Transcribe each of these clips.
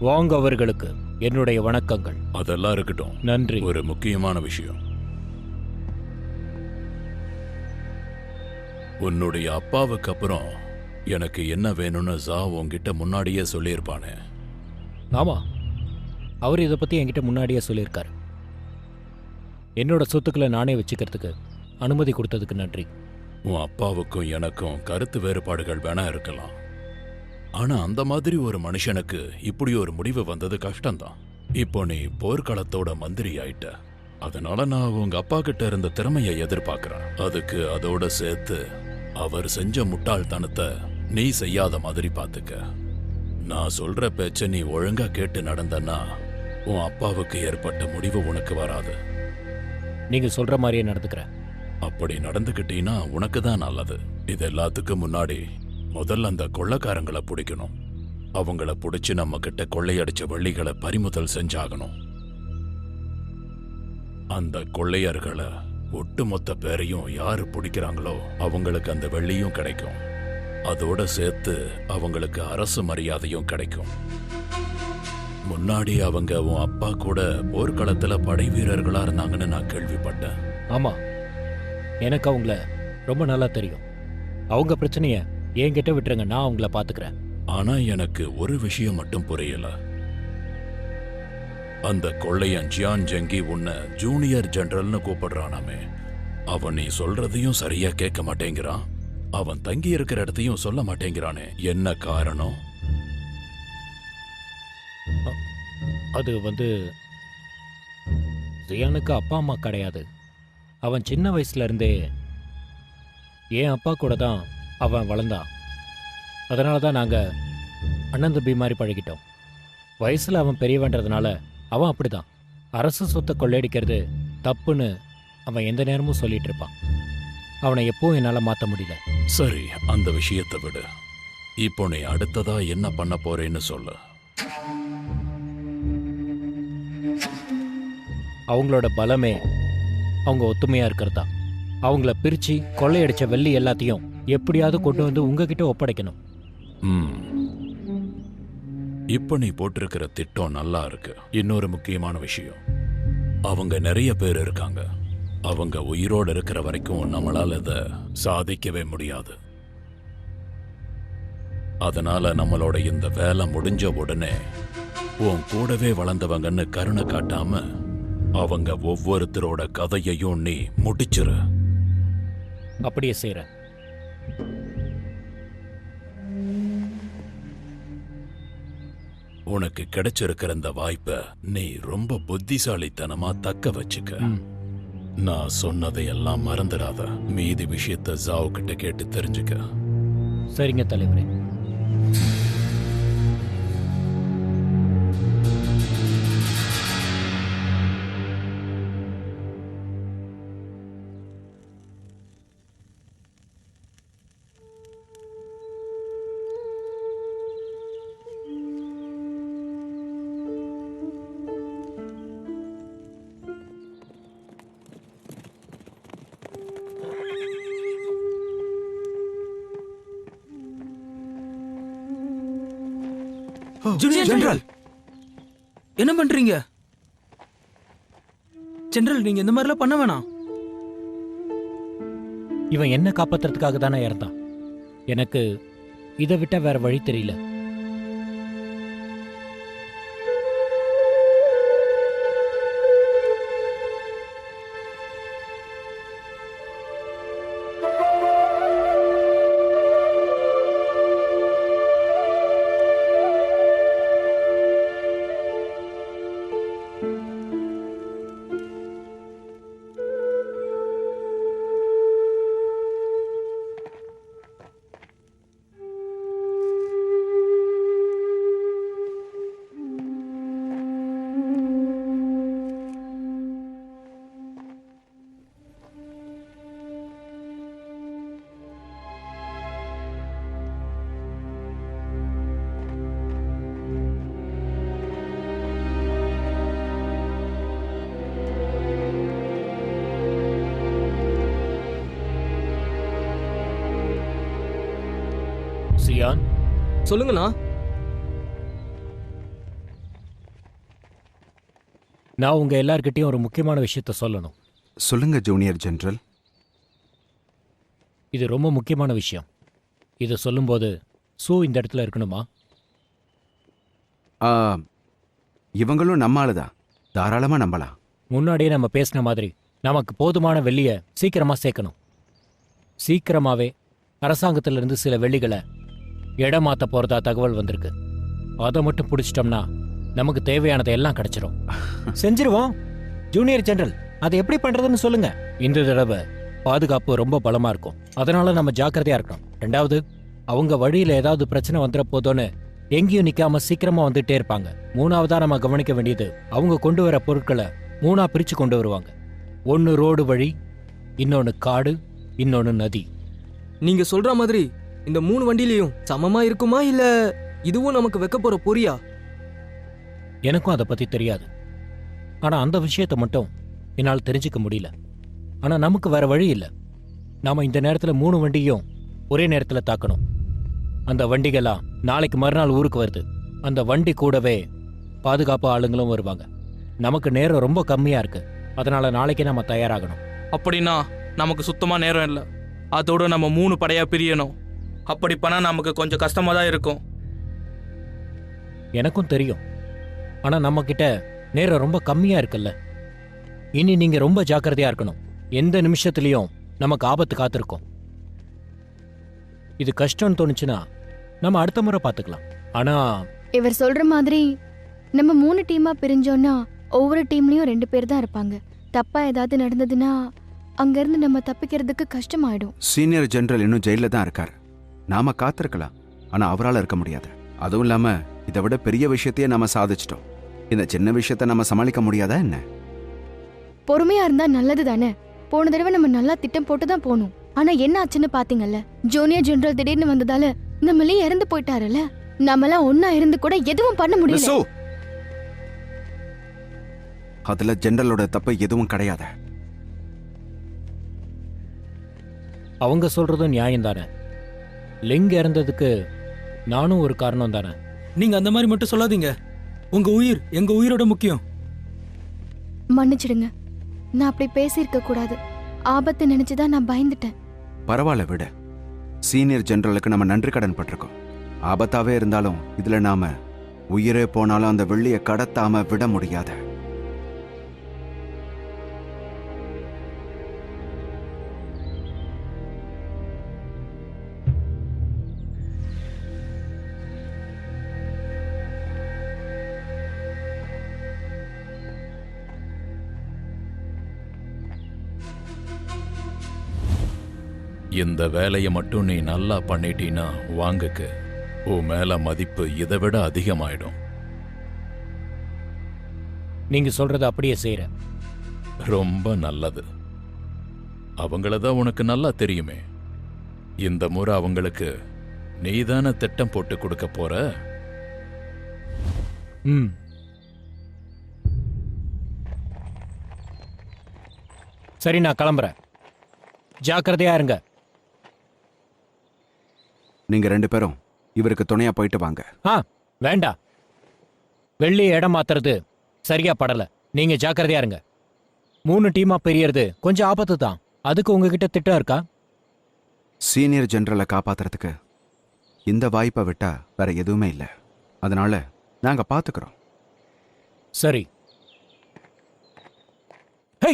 வாங் அவர்களுக்கு என்னுடைய வணக்கங்கள். அதெல்லாம் இருக்கட்டும். நன்றி. ஒரு முக்கியமான விஷயம். உன்னுடைய அப்பாவுக்கு அப்புறம் எனக்கு என்ன வேணும்னு ஜா உன்கிட்ட முன்னாடியே சொல்லியிருப்பானே. ஆமா, அவர் இதை பத்தி என்கிட்ட முன்னாடியே சொல்லியிருக்காரு. என்னோட சொத்துக்களை நானே வச்சுக்கிறதுக்கு அனுமதி கொடுத்ததுக்கு நன்றி. உன் அப்பாவுக்கும் எனக்கும் கருத்து வேறுபாடுகள் வேணா இருக்கலாம். ஆனா அந்த மாதிரி ஒரு மனுஷனுக்கு இப்படி ஒரு முடிவு வந்தது கஷ்டம்தான். இப்போ நீ போர்க்களத்தோட மந்திரி ஆயிட்ட. அதனால நான் உங்க அப்பா கிட்ட இருந்த திறமையை எதிர்பார்க்கிறேன். அதுக்கு அதோட சேர்த்து அவர் செஞ்ச முட்டாள்தனத்தை நீ செய்யாத மாதிரி பாத்துக்க. நான் சொல்ற பேச்ச நீ ஒழுங்கா கேட்டு நடந்தன்னா உன் அப்பாவுக்கு ஏற்பட்ட முடிவு உனக்கு வராது. நீங்க சொல்ற மாதிரியே நடந்துக்கிறேன். அப்படி நடந்துக்கிட்டீன்னா உனக்கு தான் நல்லது. இது எல்லாத்துக்கும் முன்னாடி முதல்ல அந்த கொள்ளைக்காரங்களை பிடிக்கணும். அவங்கள பிடிச்சு நம்ம கிட்ட கொள்ளையடிச்ச வெள்ளிகளை பறிமுதல் செஞ்சாகணும். அந்த கொள்ளையர்களை ஒட்டுமொத்த பேரையும் யாரு பிடிக்கிறாங்களோ அவங்களுக்கு அந்த வெள்ளியும் கிடைக்கும். அதோட சேர்த்து அவங்களுக்கு அரசு மரியாதையும் கிடைக்கும். முன்னாடி அவங்க உன் அப்பா கூட போர்க்களத்துல படை வீரர்களா இருந்தாங்கன்னு நான் கேள்விப்பட்டேன். ஆமா, எனக்கு அவங்கள ரொம்ப நல்லா தெரியும். அவங்க பிரச்சனைய என்கிட்ட விட்டுருங்க, நான் அவங்கள பாத்துக்கிறேன். ஆனா எனக்கு ஒரு விஷயம் மட்டும் புரியல. அந்த கொள்ளையன் ஜியான் ஜங்கி உன்னை ஜூனியர் ஜெனரல்னு கூப்பிடுறானாமே, அவன் நீ சொல்றதையும் சரியா கேட்க மாட்டேங்கிறான். அவன் தங்கி இருக்கிற இடத்தையும் சொல்ல மாட்டேங்கிறானே, என்ன காரணம்? அது ஜியானுக்கு அப்பா அம்மா கிடையாது. அவன் சின்ன வயசுல இருந்தே என் அப்பா கூட தான் அவன் வளர்ந்தான். அதனால தான் நாங்கள் அண்ணன் தம்பி மாதிரி பழகிட்டோம். வயசில் அவன் பெரியவன்றதுனால அவன் அப்படிதான். அரசு சொத்தை கொள்ளையடிக்கிறது தப்புன்னு அவன் எந்த நேரமும் சொல்லிட்டு இருப்பான். அவனை எப்பவும் என்னால் மாற்ற முடியல. சரி, அந்த விஷயத்தை விடு. இப்போ நீ அடுத்ததா என்ன பண்ண போறேன்னு சொல்லு. அவங்களோட பலமே அவங்க ஒத்துமையா இருக்கிறதா. அவங்கள பிரிச்சு கொள்ளையடிச்ச வெள்ளி எல்லாத்தையும் எப்படியாவது கொண்டு வந்து உங்ககிட்ட ஒப்படைக்கணும். இப்ப நீ போட்டிருக்கிற திட்டம் நல்லா இருக்கு. இன்னொரு முக்கியமான விஷயம், அவங்க நிறைய பேர் இருக்காங்க. அவங்க உயிரோடு இருக்கிற வரைக்கும் நம்மளால இதை சாதிக்கவே முடியாது. அதனால நம்மளோட இந்த வேலை முடிஞ்ச உடனே உன் கூடவே வளர்ந்தவங்கன்னு கருணை காட்டாம அவங்க ஒவ்வொருத்தரோட கதையையும் நீ முடிச்சிரு. அப்படியே செய்றேன். உனக்கு கிடைச்சிருக்கிற இந்த வாய்ப்பை நீ ரொம்ப புத்திசாலித்தனமா தக்க வச்சுக்க. நான் சொன்னதையெல்லாம் மறந்துடாத. மீதி விஷயத்தை ஜாவ் கிட்ட கேட்டு தெரிஞ்சுக்க. சரிங்க தலைவரே. ஜெனரல், என்ன பண்றீங்க? ஜெனரல், நீங்க இந்த மாதிரிலாம் பண்ண வேணாம். இவன் என்ன காப்பாத்துறதுக்காக தானே இறந்தான். எனக்கு இதை விட்டா வேற வழி தெரியல. சியான், சொல்லுங்கண்ணா. நான் உங்க எல்லார்கிட்டயும் ஒரு முக்கியமான விஷயத்த சொல்லணும். சொல்லுங்க ஜூனியர் ஜெனரல். இது ரொம்ப முக்கியமான விஷயம். இதை சொல்லும்போது சூ இந்த இடத்துல இருக்கணுமா? ஆ, இவங்களும் நம்ம ஆளுதான், தாராளமா நம்பலாம். முன்னாடியே நம்ம பேசின மாதிரி நமக்கு போதுமான வெள்ளியை சீக்கிரமா சேர்க்கணும். சீக்கிரமாவே அரசாங்கத்திலிருந்து சில வெள்ளிகளை இடமாத்த போறதா தகவல் வந்திருக்கு. அதை மட்டும் பிடிச்சிட்டோம்னா நமக்கு தேவையானதை எல்லாம் கிடைச்சிரும். செஞ்சிருவோம் ஜூனியர் ஜெனரல். அதை எப்படி பண்றதுன்னு சொல்லுங்க. இந்த தடவை பாதுகாப்பு ரொம்ப பலமா இருக்கும், அதனால நம்ம ஜாக்கிரதையா இருக்கணும். ரெண்டாவது, அவங்க வழியில ஏதாவது பிரச்சனை வந்துட போதோன்னு எங்கேயும் நிக்காம சீக்கிரமா வந்துட்டே இருப்பாங்க. மூணாவதா நம்ம கவனிக்க வேண்டியது, அவங்க கொண்டு வர பொருட்களை மூணா பிரிச்சு கொண்டு வருவாங்க. ஒன்னு ரோடு வழி, இன்னொன்னு காடு, இன்னொன்னு நதி. நீங்க சொல்ற மாதிரி இந்த 3 வண்டியிலையும் சமமா இருக்குமா இல்ல இதுவும் நமக்கு வைக்க போற பொரியா? எனக்கும் அதை பத்தி தெரியாது. ஆனா அந்த விஷயத்தை மட்டும் என்னால் தெரிஞ்சுக்க முடியல. ஆனா நமக்கு வேற வழி இல்லை. நாம இந்த நேரத்துல 3 வண்டியும் ஒரே நேரத்துல தாக்கணும். அந்த வண்டிகள்லாம் நாளைக்கு மறுநாள் ஊருக்கு வருது. அந்த வண்டி கூடவே பாதுகாப்பு ஆளுங்களும் வருவாங்க. நமக்கு நேரம் ரொம்ப கம்மியா இருக்கு, அதனால நாளைக்கே நம்ம தயாராகணும். அப்படின்னா நமக்கு சுத்தமா நேரம் இல்லை. அதோட நம்ம 3 படையா பிரியணும். அப்படி பண்ணா நமக்கு கொஞ்சம் கஷ்டமா தான் இருக்கும். எனக்கும் தெரியும், ஆனா நம்ம கிட்ட நேரம் ரொம்ப கம்மியா இருக்குல்ல. இனி நீங்க ரொம்ப ஜாக்கிரதையா இருக்கணும். எந்த நிமிஷத்துலயும் நமக்கு ஆபத்து காத்திருக்கும். இது கஷ்டம்னு தோணுச்சுன்னா நம்ம அடுத்த முறை பார்த்துக்கலாம். ஆனா இவர் சொல்ற மாதிரி நம்ம 3 டீமா பிரிஞ்சோம்னா ஒவ்வொரு டீம்லயும் 2 பேர் தான் இருப்பாங்க. தப்பா ஏதாவது நடந்ததுன்னா அங்கிருந்து நம்ம தப்பிக்கிறதுக்கு கஷ்டமாயிடும். சீனியர் ஜெனரல் இன்னும் ஜெயில தான் இருக்காரு. நாம காத்திருக்கலாம், ஆனா அவரால் இருக்க முடியாது. அதுவும் இல்லாம இதை விட பெரிய விஷயத்தையே நாம சாதிச்சிட்டோம். இந்த சின்ன விஷயத்த நம்ம சமாளிக்க முடியாதா என்ன? பொறுமையா இருந்தா நல்லது தானே. போன தடவை நம்ம நல்லா திட்டம் போட்டு தான் போனோம். ஆனா என்ன ஆச்சுன்னு பாத்தீங்கல்ல, ஜூனியர் ஜெனரல் திடீர்னு வந்ததால நம்மளே இறந்து போயிட்டாருல்ல. நம்மளாம் ஒன்னா இருந்து கூட எதுவும் பண்ண முடியல. மிஸ்ஸோ, அதுல ஜெனரலோட தப்பு எதுவும் கிடையாது. அவங்க சொல்றதும் நியாயம் தானே. லிங் இறந்ததுக்கு நானும் ஒரு காரணம் தானே. நீங்க அந்த மாதிரி மட்டும் சொல்லாதீங்க. உங்க உயிர் எங்க உயிரோட முக்கியம். மன்னிச்சிடுங்க, நான் அப்படி பேசியிருக்க கூடாது. ஆபத்து நினைச்சுதான் நான் பயந்துட்டேன். பரவாயில்ல விட. சீனியர் ஜெனரலுக்கு நம்ம நன்றி கடன் பட்டிருக்கோம். ஆபத்தாவே இருந்தாலும் இதுல நாம உயிரே போனாலும் அந்த வெள்ளியை கடத்தாம விட முடியாது. இந்த வேலையை மட்டும் நீ நல்லா பண்ணிட்டீன்னா வாங்குக்கு உன் மேல மதிப்பு இதை விட அதிகமாயிடும். நீங்க சொல்றத அப்படியே செய்யறேன். ரொம்ப நல்லது. அவங்களதான் உனக்கு நல்லா தெரியுமே. இந்த முறை அவங்களுக்கு நீதான திட்டம் போட்டு கொடுக்க போற. ம். சரி, நான் கிளம்புறேன். ஜாக்கிரதையா இருங்க. நீங்க 2 பேரும் இவருக்கு துணையா போயிட்டு வாங்க. வேண்டாம். வெள்ளி இடம் மாத்துறது சரியா படல. நீங்க ஜாக்கிரதையா இருங்க. 3 டீமா பெரியறது கொஞ்சம் ஆபத்து தான். அதுக்கு உங்ககிட்ட திட்டம் இருக்கா? சீனியர் ஜெனரலை காப்பாத்துறதுக்கு இந்த வாய்ப்பை விட்டா வேற எதுவுமே இல்லை. அதனால நாங்க பாத்துக்கிறோம். சரி. ஹே,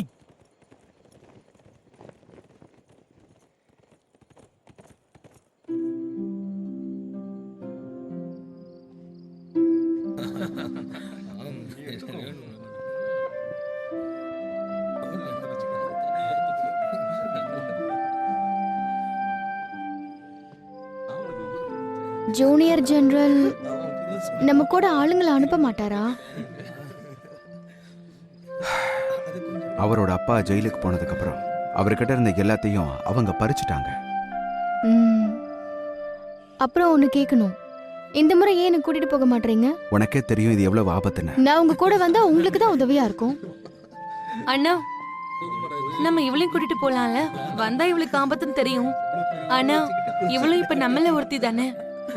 ஜூனியர் ஜெனரல் நம்ம கூட ஆளுங்களை அனுப்ப மாட்டாரா? அவரோட அப்பா ஜெயிலுக்கு போனதுக்கு அப்புறம் அவர்கிட்ட இருந்த எல்லாத்தையும் அவங்க பறிச்சுட்டாங்க. ம். அப்புறம் ஒன்னு கேட்கணும். இந்த முறை ஏன் என்னை கூட்டிட்டு போக மாட்டீங்க? உனக்கே தெரியும் இது எவ்வளவு ஆபத்துன்னு. நான் உங்க கூட வந்தா உங்களுக்கு தான் உதவியா இருக்கும். அண்ணா, நம்ம இவளையும் கூட்டிட்டு போலாம்ல. வந்தா இவளுக்கு ஆபத்துன்னு தெரியும். ஆனா இவளும் இப்ப நம்மள ஒருத்தி தானே,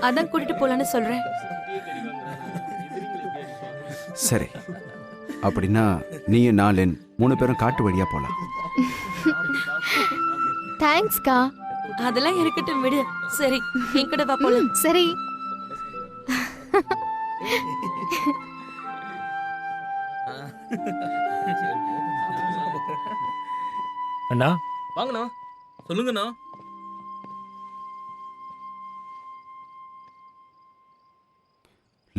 அதான் கூட்டிட்டு போலான்னு சொல்றேன். சரி, அப்படின்னா நீயும் நான் லென் 3 பேரும் காட்டு வழியா போலாம். தேங்க்ஸ்க்கா. அதெல்லாம் இருக்கட்டும் விடு. சரி என் கூட வா போலாம். சரி. அண்ணா வாங்கண்ணா, சொல்லுங்கண்ணா.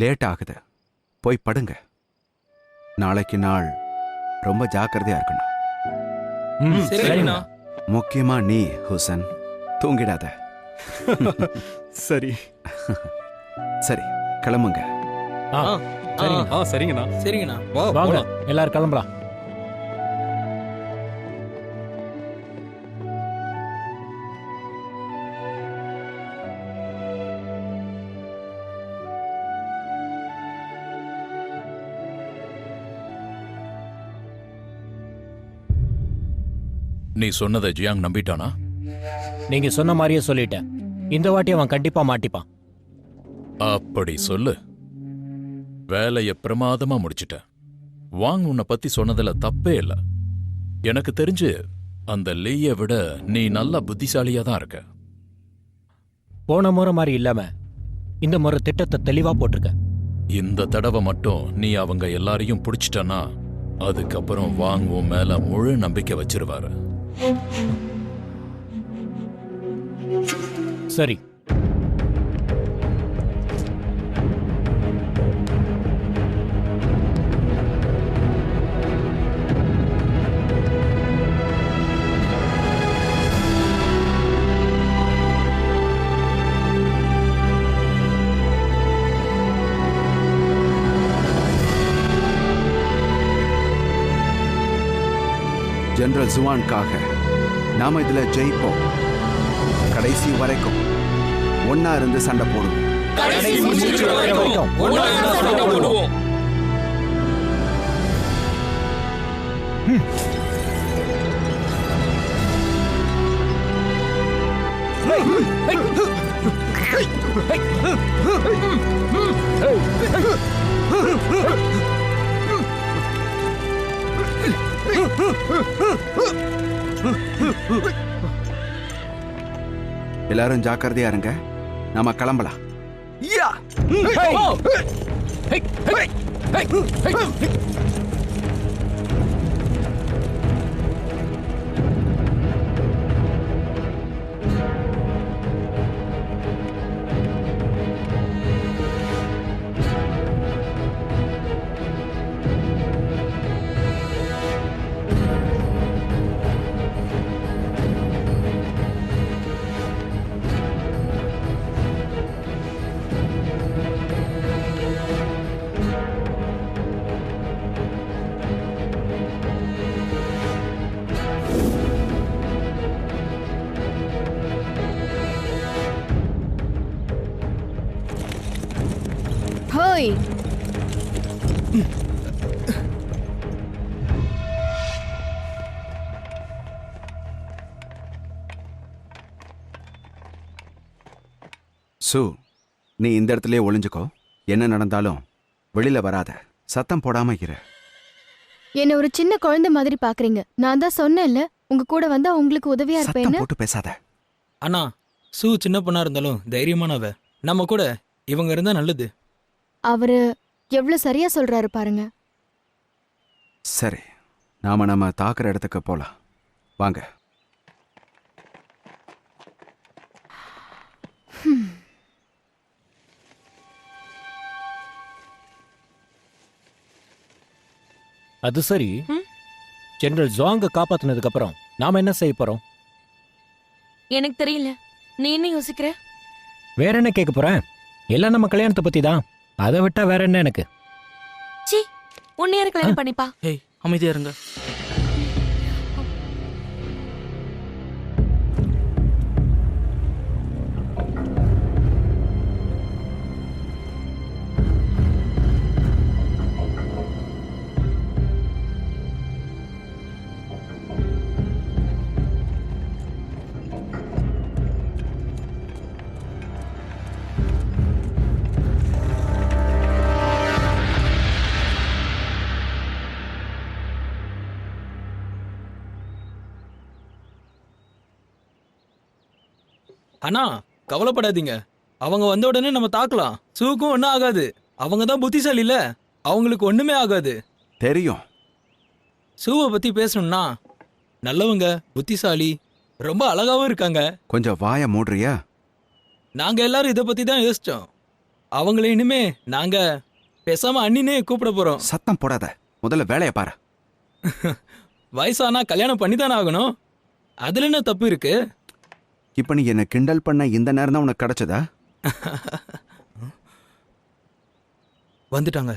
லேட் ஆகுது, போய் படுங்க. நாளைக்கு நாள் ரொம்ப ஜாக்கிரதையா இருக்கணும். ம், சரிங்கண்ணா. முக்கியமா நீ ஹுசன் தூங்கிடாத. சரி. சரி கிளம்புங்க. ஆ, சரிங்க. சரிங்கண்ணா. சரிங்கண்ணா. வாங்க எல்லாரும் கிளம்பலாம். நீ சொன்னதை ஜியாங் நம்பிட்டானா? நீங்க சொன்ன மாதிரியே சொல்லிட்டேன். இந்த வாட்டி அவன் கண்டிப்பா மாட்டிப்பான். அப்படி சொல்லு. வேலைய பிரமாதமா முடிச்சிட்ட. வாங் உன்னை பத்தி சொன்னதுல தப்பே இல்ல. எனக்கு தெரிஞ்சு அந்த லீய விட நீ நல்ல புத்திசாலியா தான் இருக்க. போன முறை மாதிரி இல்லாம இந்த முறை திட்டத்தை தெளிவா போட்டிருக்க. இந்த தடவை மட்டும் நீ அவங்க எல்லாரையும் பிடிச்சிட்டனா அதுக்கப்புறம் வாங் உன் மேல முழு நம்பிக்கை வச்சிருவாரு. சரி. ஜெனரல் ஜுவான்காக நாம இதுல ஜெயிப்போம். கடைசி வரைக்கும் ஒன்னா இருந்து சண்டை போடுவோம். எல்லாரும் ஜாக்கிரதையா இருங்க. நாம கிளம்பலாம். ஹோய், சு, நீ இந்த இடத்துலயே ஒளிஞ்சுக்கோ. என்ன நடந்தாலும் வெளியில வராத. சத்தம் போடாம இரு. என்ன ஒரு சின்ன குழந்தை மாதிரி பாக்குறீங்க. நான் தான் சொன்னேன்ல, உங்க கூட வந்தா உங்களுக்கு உதவியா சத்தம் இருப்பேன்னு. போட்டு பேசாத. அண்ணா, சூ சின்ன பொண்ணா இருந்தாலும் தைரியமானவ. நம்ம கூட இவங்க இருந்தா நல்லது. அவரு எவ்வளவு சரியா சொல்றாரு பாருங்க. சரி, நம்ம தாக்குற இடத்துக்கு போலாம். வாங்க. அது சரி, ஜெனரல் ஜுவாங்க காப்பாத்தினதுக்கு அப்புறம் நாம என்ன செய்ய போறோம்? எனக்கு தெரியல. நீ என்ன யோசிக்கிற? வேற என்ன கேட்க போறேன்? எல்லாம் நம்ம கல்யாணத்தை பத்தி தான். அதை விட்டா வேற என்ன எனக்கு? சி, உன்னை யாரு கல்யாணம் பண்ணிப்பா? ஏய், அமைதியா இருங்க. அண்ணா கவலைப்படாதீங்க, அவங்க வந்த உடனே நம்ம தாக்கலாம். சூக்கும் ஒன்றும் ஆகாது. அவங்க தான் புத்திசாலி இல்ல, அவங்களுக்கு ஒண்ணுமே ஆகாது. தெரியும். சூவை பத்தி பேசணும்னா நல்லவங்க, புத்திசாலி, ரொம்ப அழகாவும் இருக்காங்க. கொஞ்சம் வாய மூடுறியா? நாங்க எல்லாரும் இதை பத்தி தான் யோசிச்சோம். அவங்கள இனிமே நாங்க பேசாம அண்ணினே கூப்பிட போறோம். சத்தம் போடாத, முதல்ல வேலையை பாரு. வயசானா கல்யாணம் பண்ணித்தானே ஆகணும், அதுல என்ன தப்பு இருக்கு? இப்ப நீ என்ன கிண்டல் பண்ண இந்த நேரம் தான் உனக்கு கிடைச்சதா? வந்துட்டாங்க.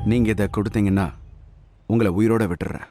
நீங்க இதை கொடுத்தீங்கன்னா உங்களை உயிரோட விட்டுறேன்.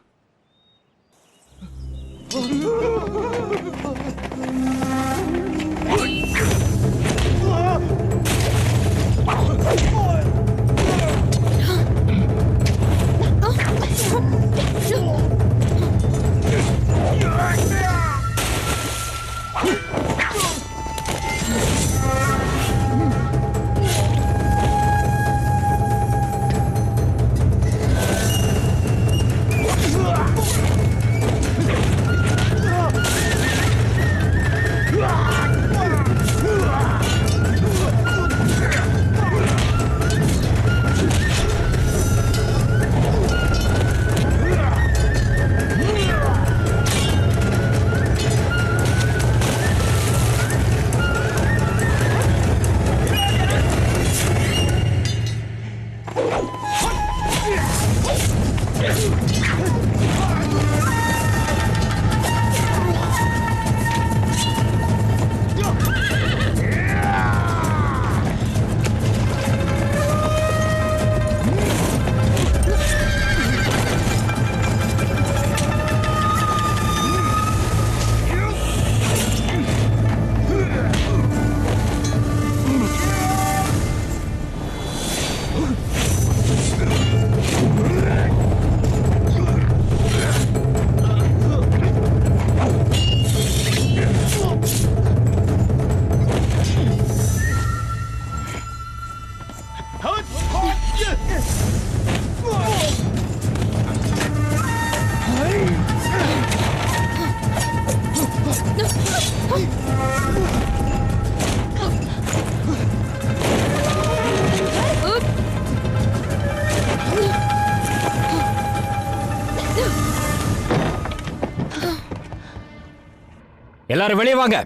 எல்லாரும் வெளியே வாங்க.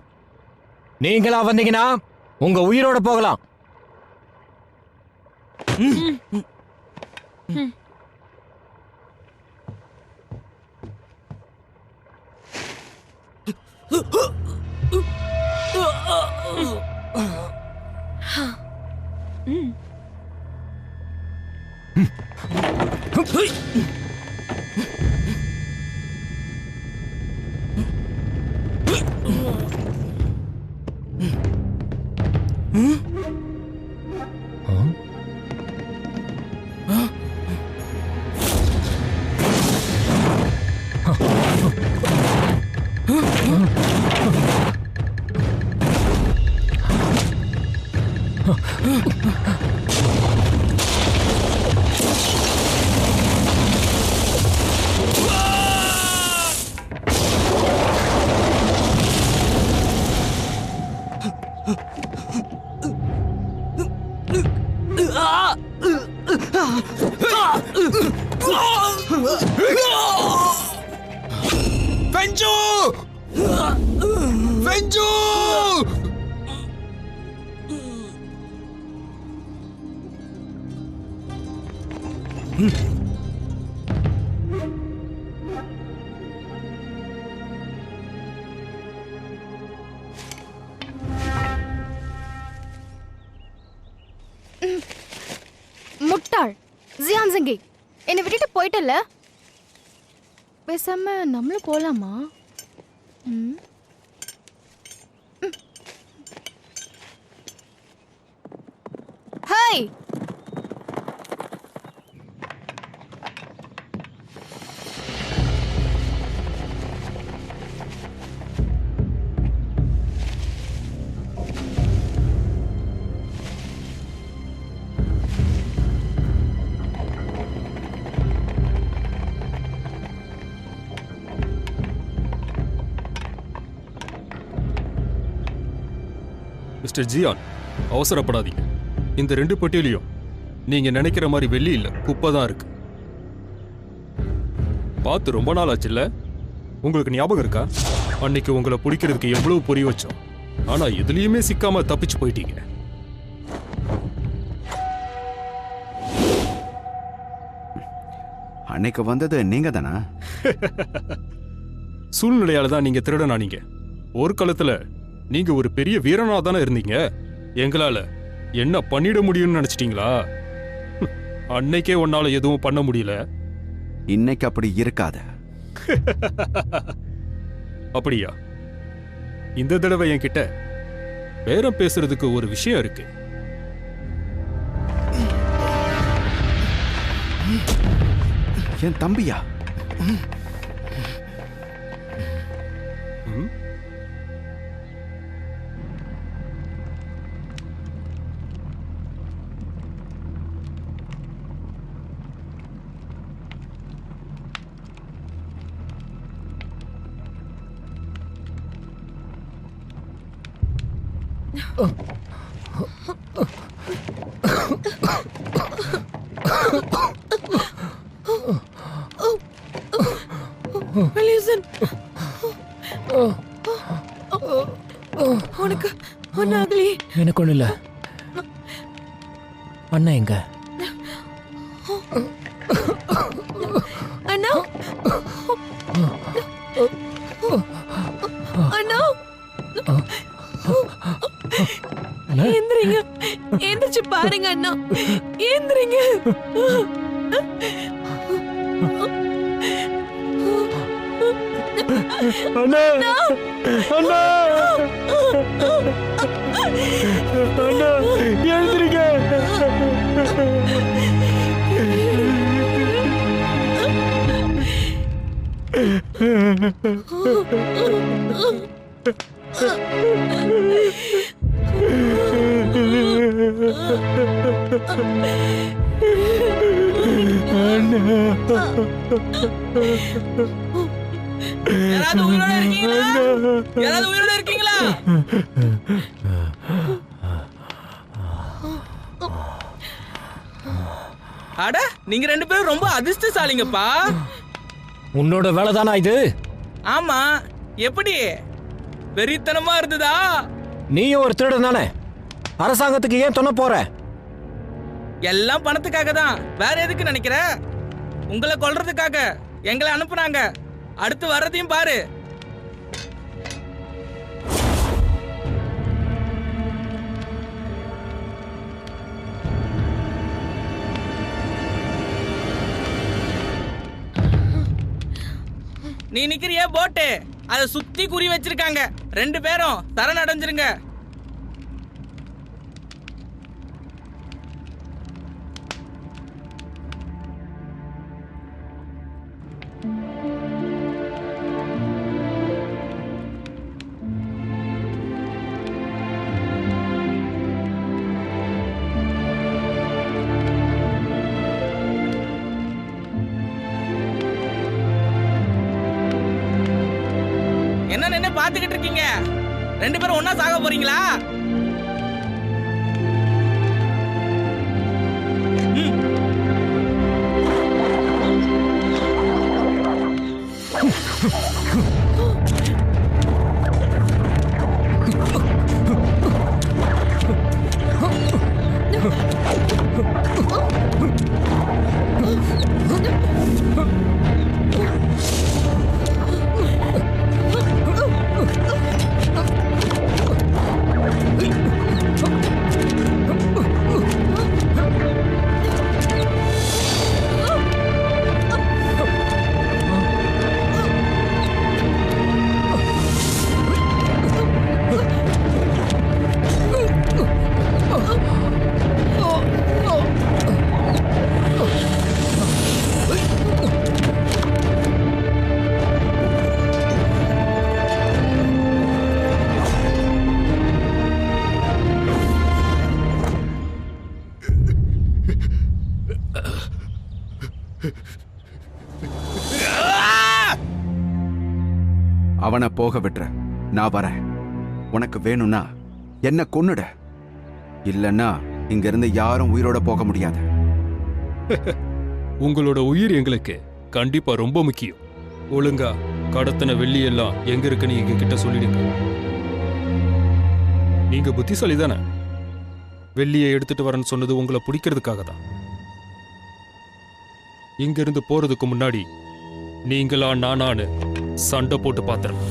நீங்களா வந்தீங்கன்னா உங்க உயிரோட போகலாம். வெஞ்சு வெஞ்சு முட்டாள் ஜியான் சிங்கி என்னை விட்டுட்டு போயிட்டல. பேசாம நம்மளும் போலாமா? ம். ஹாய், மிஸ்டர் ஜியான், அவசரப்படாதீங்க. இந்த 2 பெட்டியிலையும் நீங்க நினைக்கிற மாதிரி வெள்ளி இல்ல, குப்பை தான் இருக்கு. பார்த்து ரொம்ப நாள் ஆச்சுல்ல? உங்களுக்கு ஞாபகம் இருக்கா? அன்னைக்கு உங்களை பிடிக்கிறதுக்கு எவ்வளவு பொறி வச்சோம். ஆனா எதுலயுமே சிக்காம தப்பிச்சு போயிட்டீங்க. அன்னைக்கு வந்தது நீங்க தானா? சூழ்நிலையால தான் நீங்க திருடனானீங்க. ஒரு காலத்துல நீங்க ஒரு பெரிய வீரனா தானே இருந்தீங்க. எங்களால என்ன பண்ணிட முடியும்னு நினைச்சிட்டீங்களா? அன்னைக்கே உன்னால எதுவும் பண்ண முடியல. இன்னைக்கு அப்படி இருக்காத. அப்படியா? இந்த தடவை என்கிட்ட பேரம் பேசுறதுக்கு ஒரு விஷயம் இருக்கு. என் தம்பியா? ம்? Listen. உனக்கு ஒன்னாகலி? எனக்கு ஒண்ணு இல்ல. அண்ணா எங்க? அண்ணா அண்ணா ஏந்திரிங்க, ஏந்திரிச்சு பாருங்க அண்ணா, ஏந்திரிங்க. அண்ணா அண்ணா அண்ணா எழுந்திருங்க. யாராவது உயிரோட இருக்கீங்களா? யாராவது உயிரோட இருக்கீங்களா? அட, நீங்க 2 பேரும் ரொம்ப அதிர்ஷ்டசாலிங்கப்பா. உன்னோட வேலை தானா இது? ஆமா. எப்படி வெறித்தனமா இருந்ததா? நீயும் ஒரு திருடன் தானே? அரசாங்கத்துக்கு ஏன் தொன்ன போற? எல்லாம் பணத்துக்காக தான். வேற எதுக்கு நினைக்கிற? உங்களை கொல்றதுக்காக எங்களை அனுப்புனாங்க. அடுத்து வர்றதையும் பாரு. நீ நிக்கிறிய போட்டு, அதை சுத்தி குறி வச்சிருக்காங்க. 2 பேரும் சரணடைஞ்சிருங்க. என்ன நின்னு பாத்துக்கிட்டு இருக்கீங்க? 2 பேரும் ஒன்னா சாக போறீங்களா? அவனை போக விட்டுற, நான் வரேன். உனக்கு வேணும்னா என்ன கொன்னுட, இல்லன்னா இங்க இருந்து யாரும் உயிரோட போக முடியாது. உங்களோட உயிர் எங்களுக்கு கண்டிப்பா ரொம்ப முக்கியம். ஒழுங்கா கடத்தின வெள்ளி எல்லாம் எங்க இருக்குன்னு எங்க கிட்ட சொல்லிடுங்க. நீங்க புத்திசாலி தானே? வெள்ளியை எடுத்துட்டு வரேன்னு சொன்னது உங்களை பிடிக்கிறதுக்காக தான். இங்க இருந்து போறதுக்கு முன்னாடி நீங்களா நானானு சண்டை போட்டு பாத்துறேன்.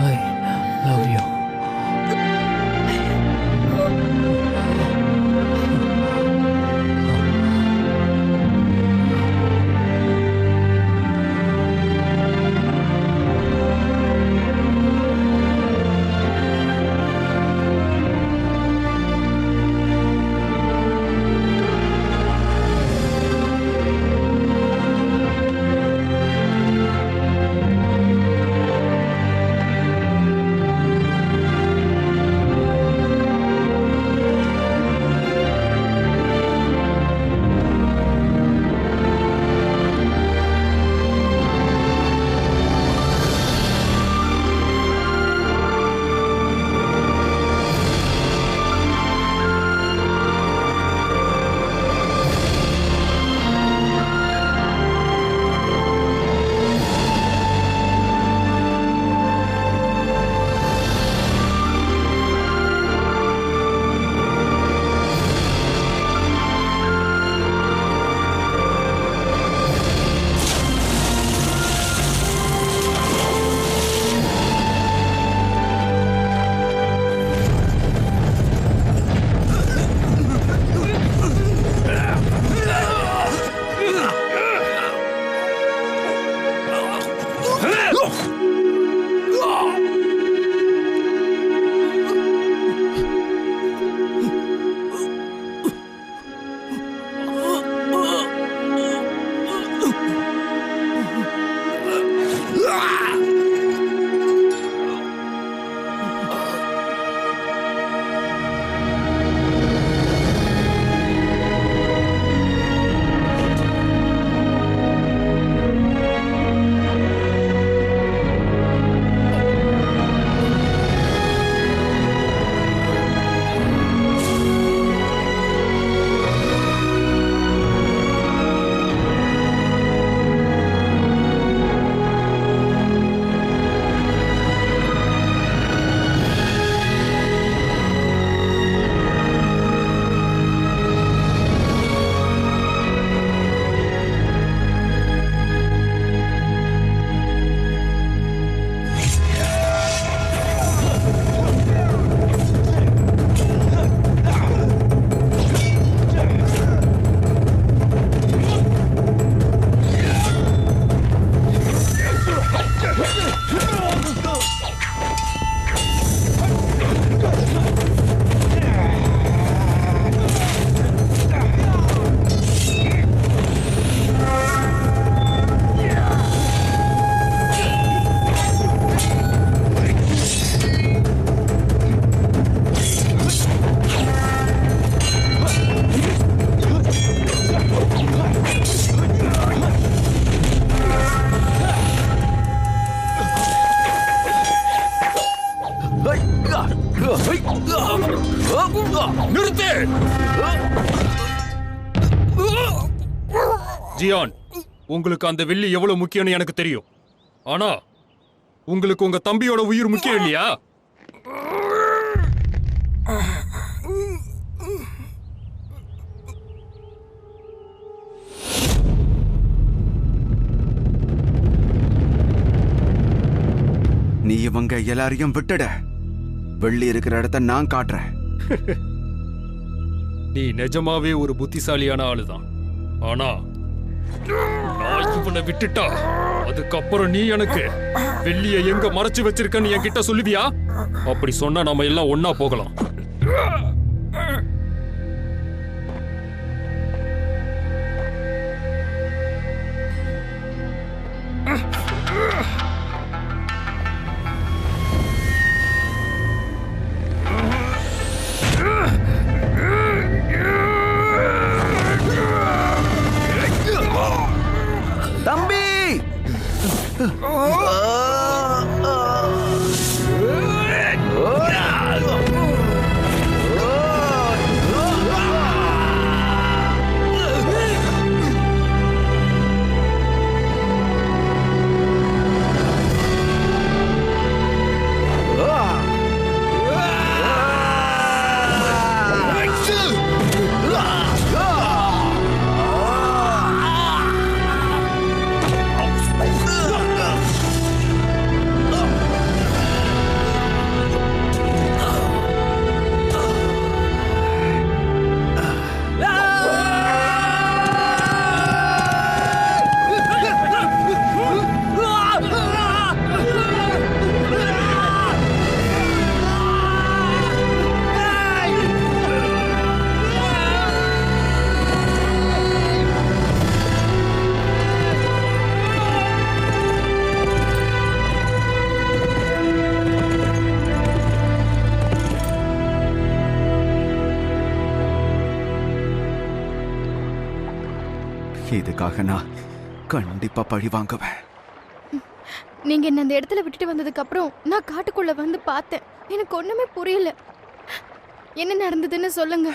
I love you. ஜியான், உங்களுக்கு அந்த வெள்ளி எவ்வளவு முக்கியம்னு எனக்கு தெரியும். ஆனா உங்களுக்கு உங்க தம்பியோட உயிர் முக்கியம் இல்லையா? நீ இவங்க எல்லாரையும் விட்டுட. வெள்ளி இருக்கிற இடத்த நான் காட்டுறேன். நீ நிஜமாவே ஒரு புத்திசாலியான ஆளுதான். ஆனா நான் இவனை விட்டுட்டா அதுக்கப்புறம் நீ எனக்கு வெள்ளிய எங்க மறைச்சு வச்சிருக்கன்னு என்கிட்ட சொல்லுவியா? அப்படி சொன்னா நாம எல்லாம் ஒன்னா போகலாம். தம்பி! இதுக்காக நான் கண்டிப்பா பழி வாங்குவேன். நீங்க என்ன அந்த இடத்துல விட்டுட்டு வந்ததுக்கு அப்புறம் நான் காட்டுக்குள்ள வந்து பார்த்தேன். எனக்கு ஒண்ணுமே புரியல. என்ன நடந்ததுன்னு சொல்லுங்க.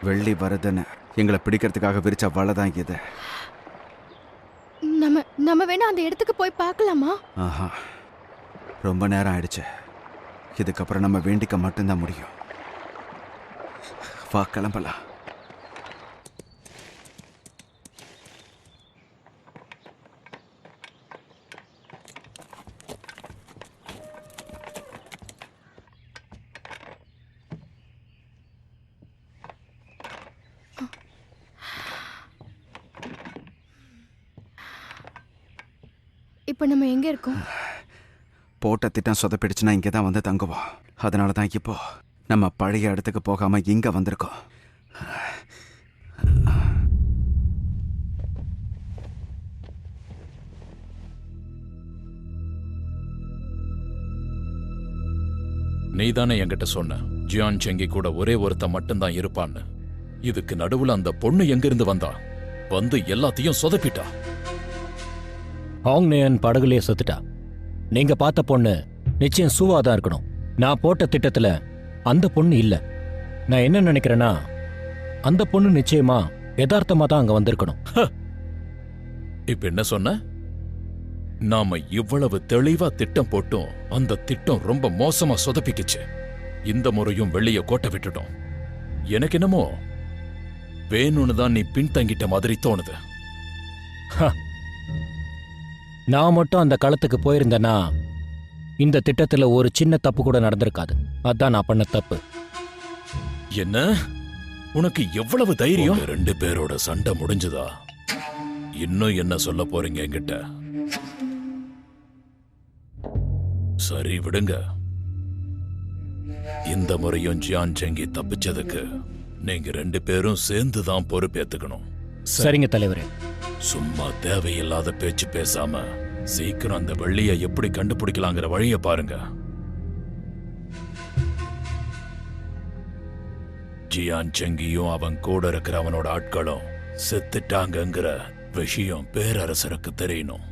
வெள்ளி வருதுன்னு எங்களை பிடிக்கிறதுக்காக விரிச்ச வலை தான் இது. நம்ம வேணா அந்த இடத்துக்கு போய் பார்க்கலாமா? ஆஹா, ரொம்ப நேரம் ஆயிடுச்சு. இதுக்கப்புறம் நம்ம வேண்டிக்க மட்டும்தான் முடியும். வா, கிளம்பலாம். இப்ப நம்ம எங்க இருக்கோம்? போட்ட திட்டம் சொதப்பிடுச்சுன்னா இங்கே தான் வந்து தங்குவோம். அதனால தான் இப்போ நம்ம பழைய இடத்துக்கு போகாம இங்க வந்திருக்கோம். நீதானே என்கிட்ட சொன்ன ஜியான் செங்கி கூட ஒரே ஒருத்த மட்டும்தான் இருப்பான்னு. இதுக்கு நடுவுல அந்த பொண்ணு எங்கிருந்து வந்தா? வந்து எல்லாத்தையும் சொதப்பிட்டா. ஹாங்னேயன் படகுலயே செத்துட்டா. நீங்க பார்த்த பொண்ணு நிச்சயம் சூவா தான் இருக்கணும். நான் போட்ட திட்டத்துல அந்த பொண்ணு இல்ல. நான் என்ன நினைக்கிறேன்னா, அந்த பொண்ணு நிச்சயமா யதார்த்தமா தான் அங்க வந்திருக்கணும். இப்ப என்ன சொன்ன? நாம இவ்வளவு தெளிவா திட்டம் போட்டும் அந்த திட்டம் ரொம்ப மோசமா சொதப்பிக்குச்சு. இந்த முறையும் வெளிய கோட்டை விட்டுட்டோம். எனக்கு என்னமோ வேணும்னு தான் நீ பின்தங்கிட்ட மாதிரி தோணுது. நான் மட்டும் அந்த களத்துக்கு போயிருந்தேன்னா இந்த திட்டத்துல ஒரு சின்ன தப்பு கூட நடந்திருக்காது. அதான் நான் பண்ண தப்பு. என்ன? உனக்கு எவ்வளவு தைரியம்? ரெண்டு பேரோட சண்டை முடிஞ்சுதா? இன்னும் என்ன சொல்ல போறீங்க என்கிட்ட? சரி விடுங்க. இந்த முறையும் ஜியான் செங்கி தப்பிச்சதுக்கு நீங்க ரெண்டு பேரும் சேர்ந்து தான் பொறுப்பேத்துக்கணும். சரிங்க தலைவரே. சும்மா தேவையில்லாத பேச்சு பேசாம சீக்கிரம் அந்த வெள்ளியை எப்படி கண்டுபிடிக்கலாங்கிற வழிய பாருங்க. ஜியான் செங்கியும் அவன் கூட இருக்கிற அவனோட ஆட்களும் செத்துட்டாங்கங்கிற விஷயம் பேரரசருக்கு தெரியணும்.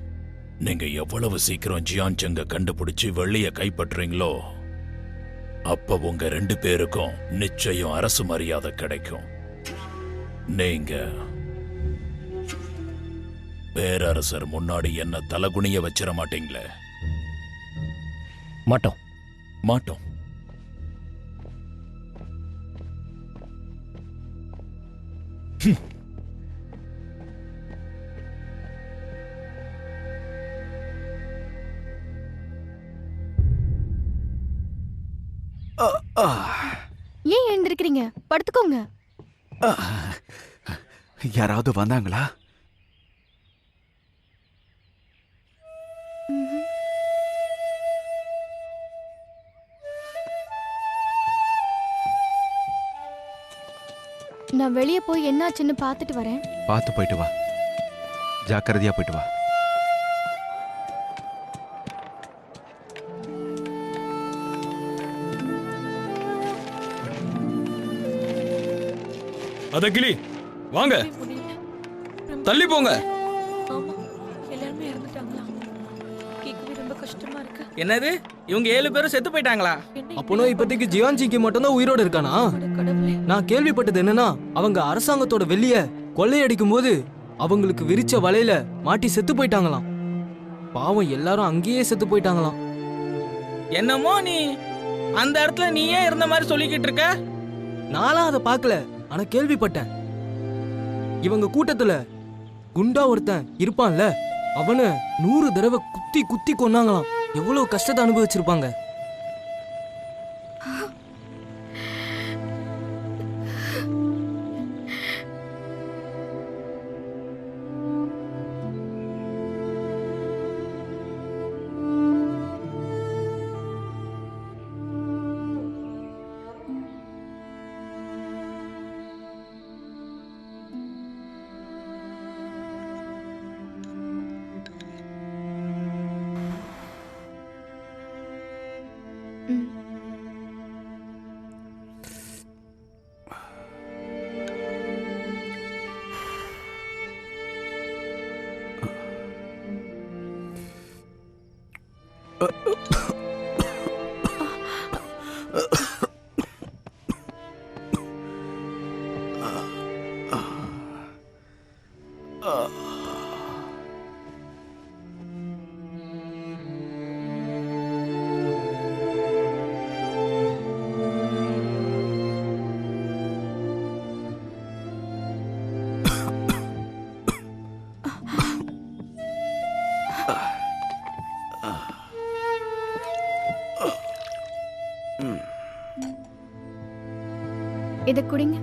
நீங்க எவ்வளவு சீக்கிரம் ஜியான் செங்க கண்டுபிடிச்சு வெள்ளிய கைப்பற்றுறீங்களோ அப்ப உங்க ரெண்டு பேருக்கும் நிச்சயம் அரசு மரியாதை கிடைக்கும். நீங்க பேரரசர் முன்னாடி என்ன தலகுனிய வச்சிட மாட்டீங்களே? மாட்டோம். மாட்டோம். ஏன் எழுந்திருக்கிறீங்க? படுத்துக்கோங்க. யாராவது வந்தாங்களா? நான் வெளியே போய் என்னாச்சுன்னு பார்த்துட்டு வரேன். பார்த்து போயிட்டு வா, ஜாக்கிரதையா போயிட்டு வா. அத கிளி வாங்க, தள்ளி போங்க. ஆமா, எல்லாருமே இறந்துட்டாங்களா? கேட்கவே ரொம்ப கஷ்டமா இருக்கு. என்னது, இவங்க 7 பேரும் செத்து போயிட்டாங்களா? அப்போனா இப்போதைக்கு ஜியான்ஜிக்கு மட்டும்தான் உயிரோட இருக்கானா? கடவுளே. நான் கேள்விப்பட்டது என்னன்னா, அவங்க அரசாங்கத்தோட வெள்ளிய கொள்ளையடிக்கும் போது அவங்களுக்கு விரிச்ச வலையில மாட்டி செத்து போயிட்டாங்களாம். பாவம், எல்லாரும் அங்கேயே செத்து போயிட்டாங்களாம். என்னமோ நீ அந்த இடத்துல நீயே இருந்த மாதிரி சொல்லிக்கிட்டு இருக்க. நானும் அதை பார்க்கல, ஆனா கேள்விப்பட்டேன். இவங்க கூட்டத்துல குண்டா ஒருத்தன் இருப்பான்ல, அவனு 100 தடவை குத்தி குத்தி கொன்னாங்களாம். எவ்வளவு கஷ்டத்தை அனுபவிச்சிருப்பாங்க. இத குடிங்க.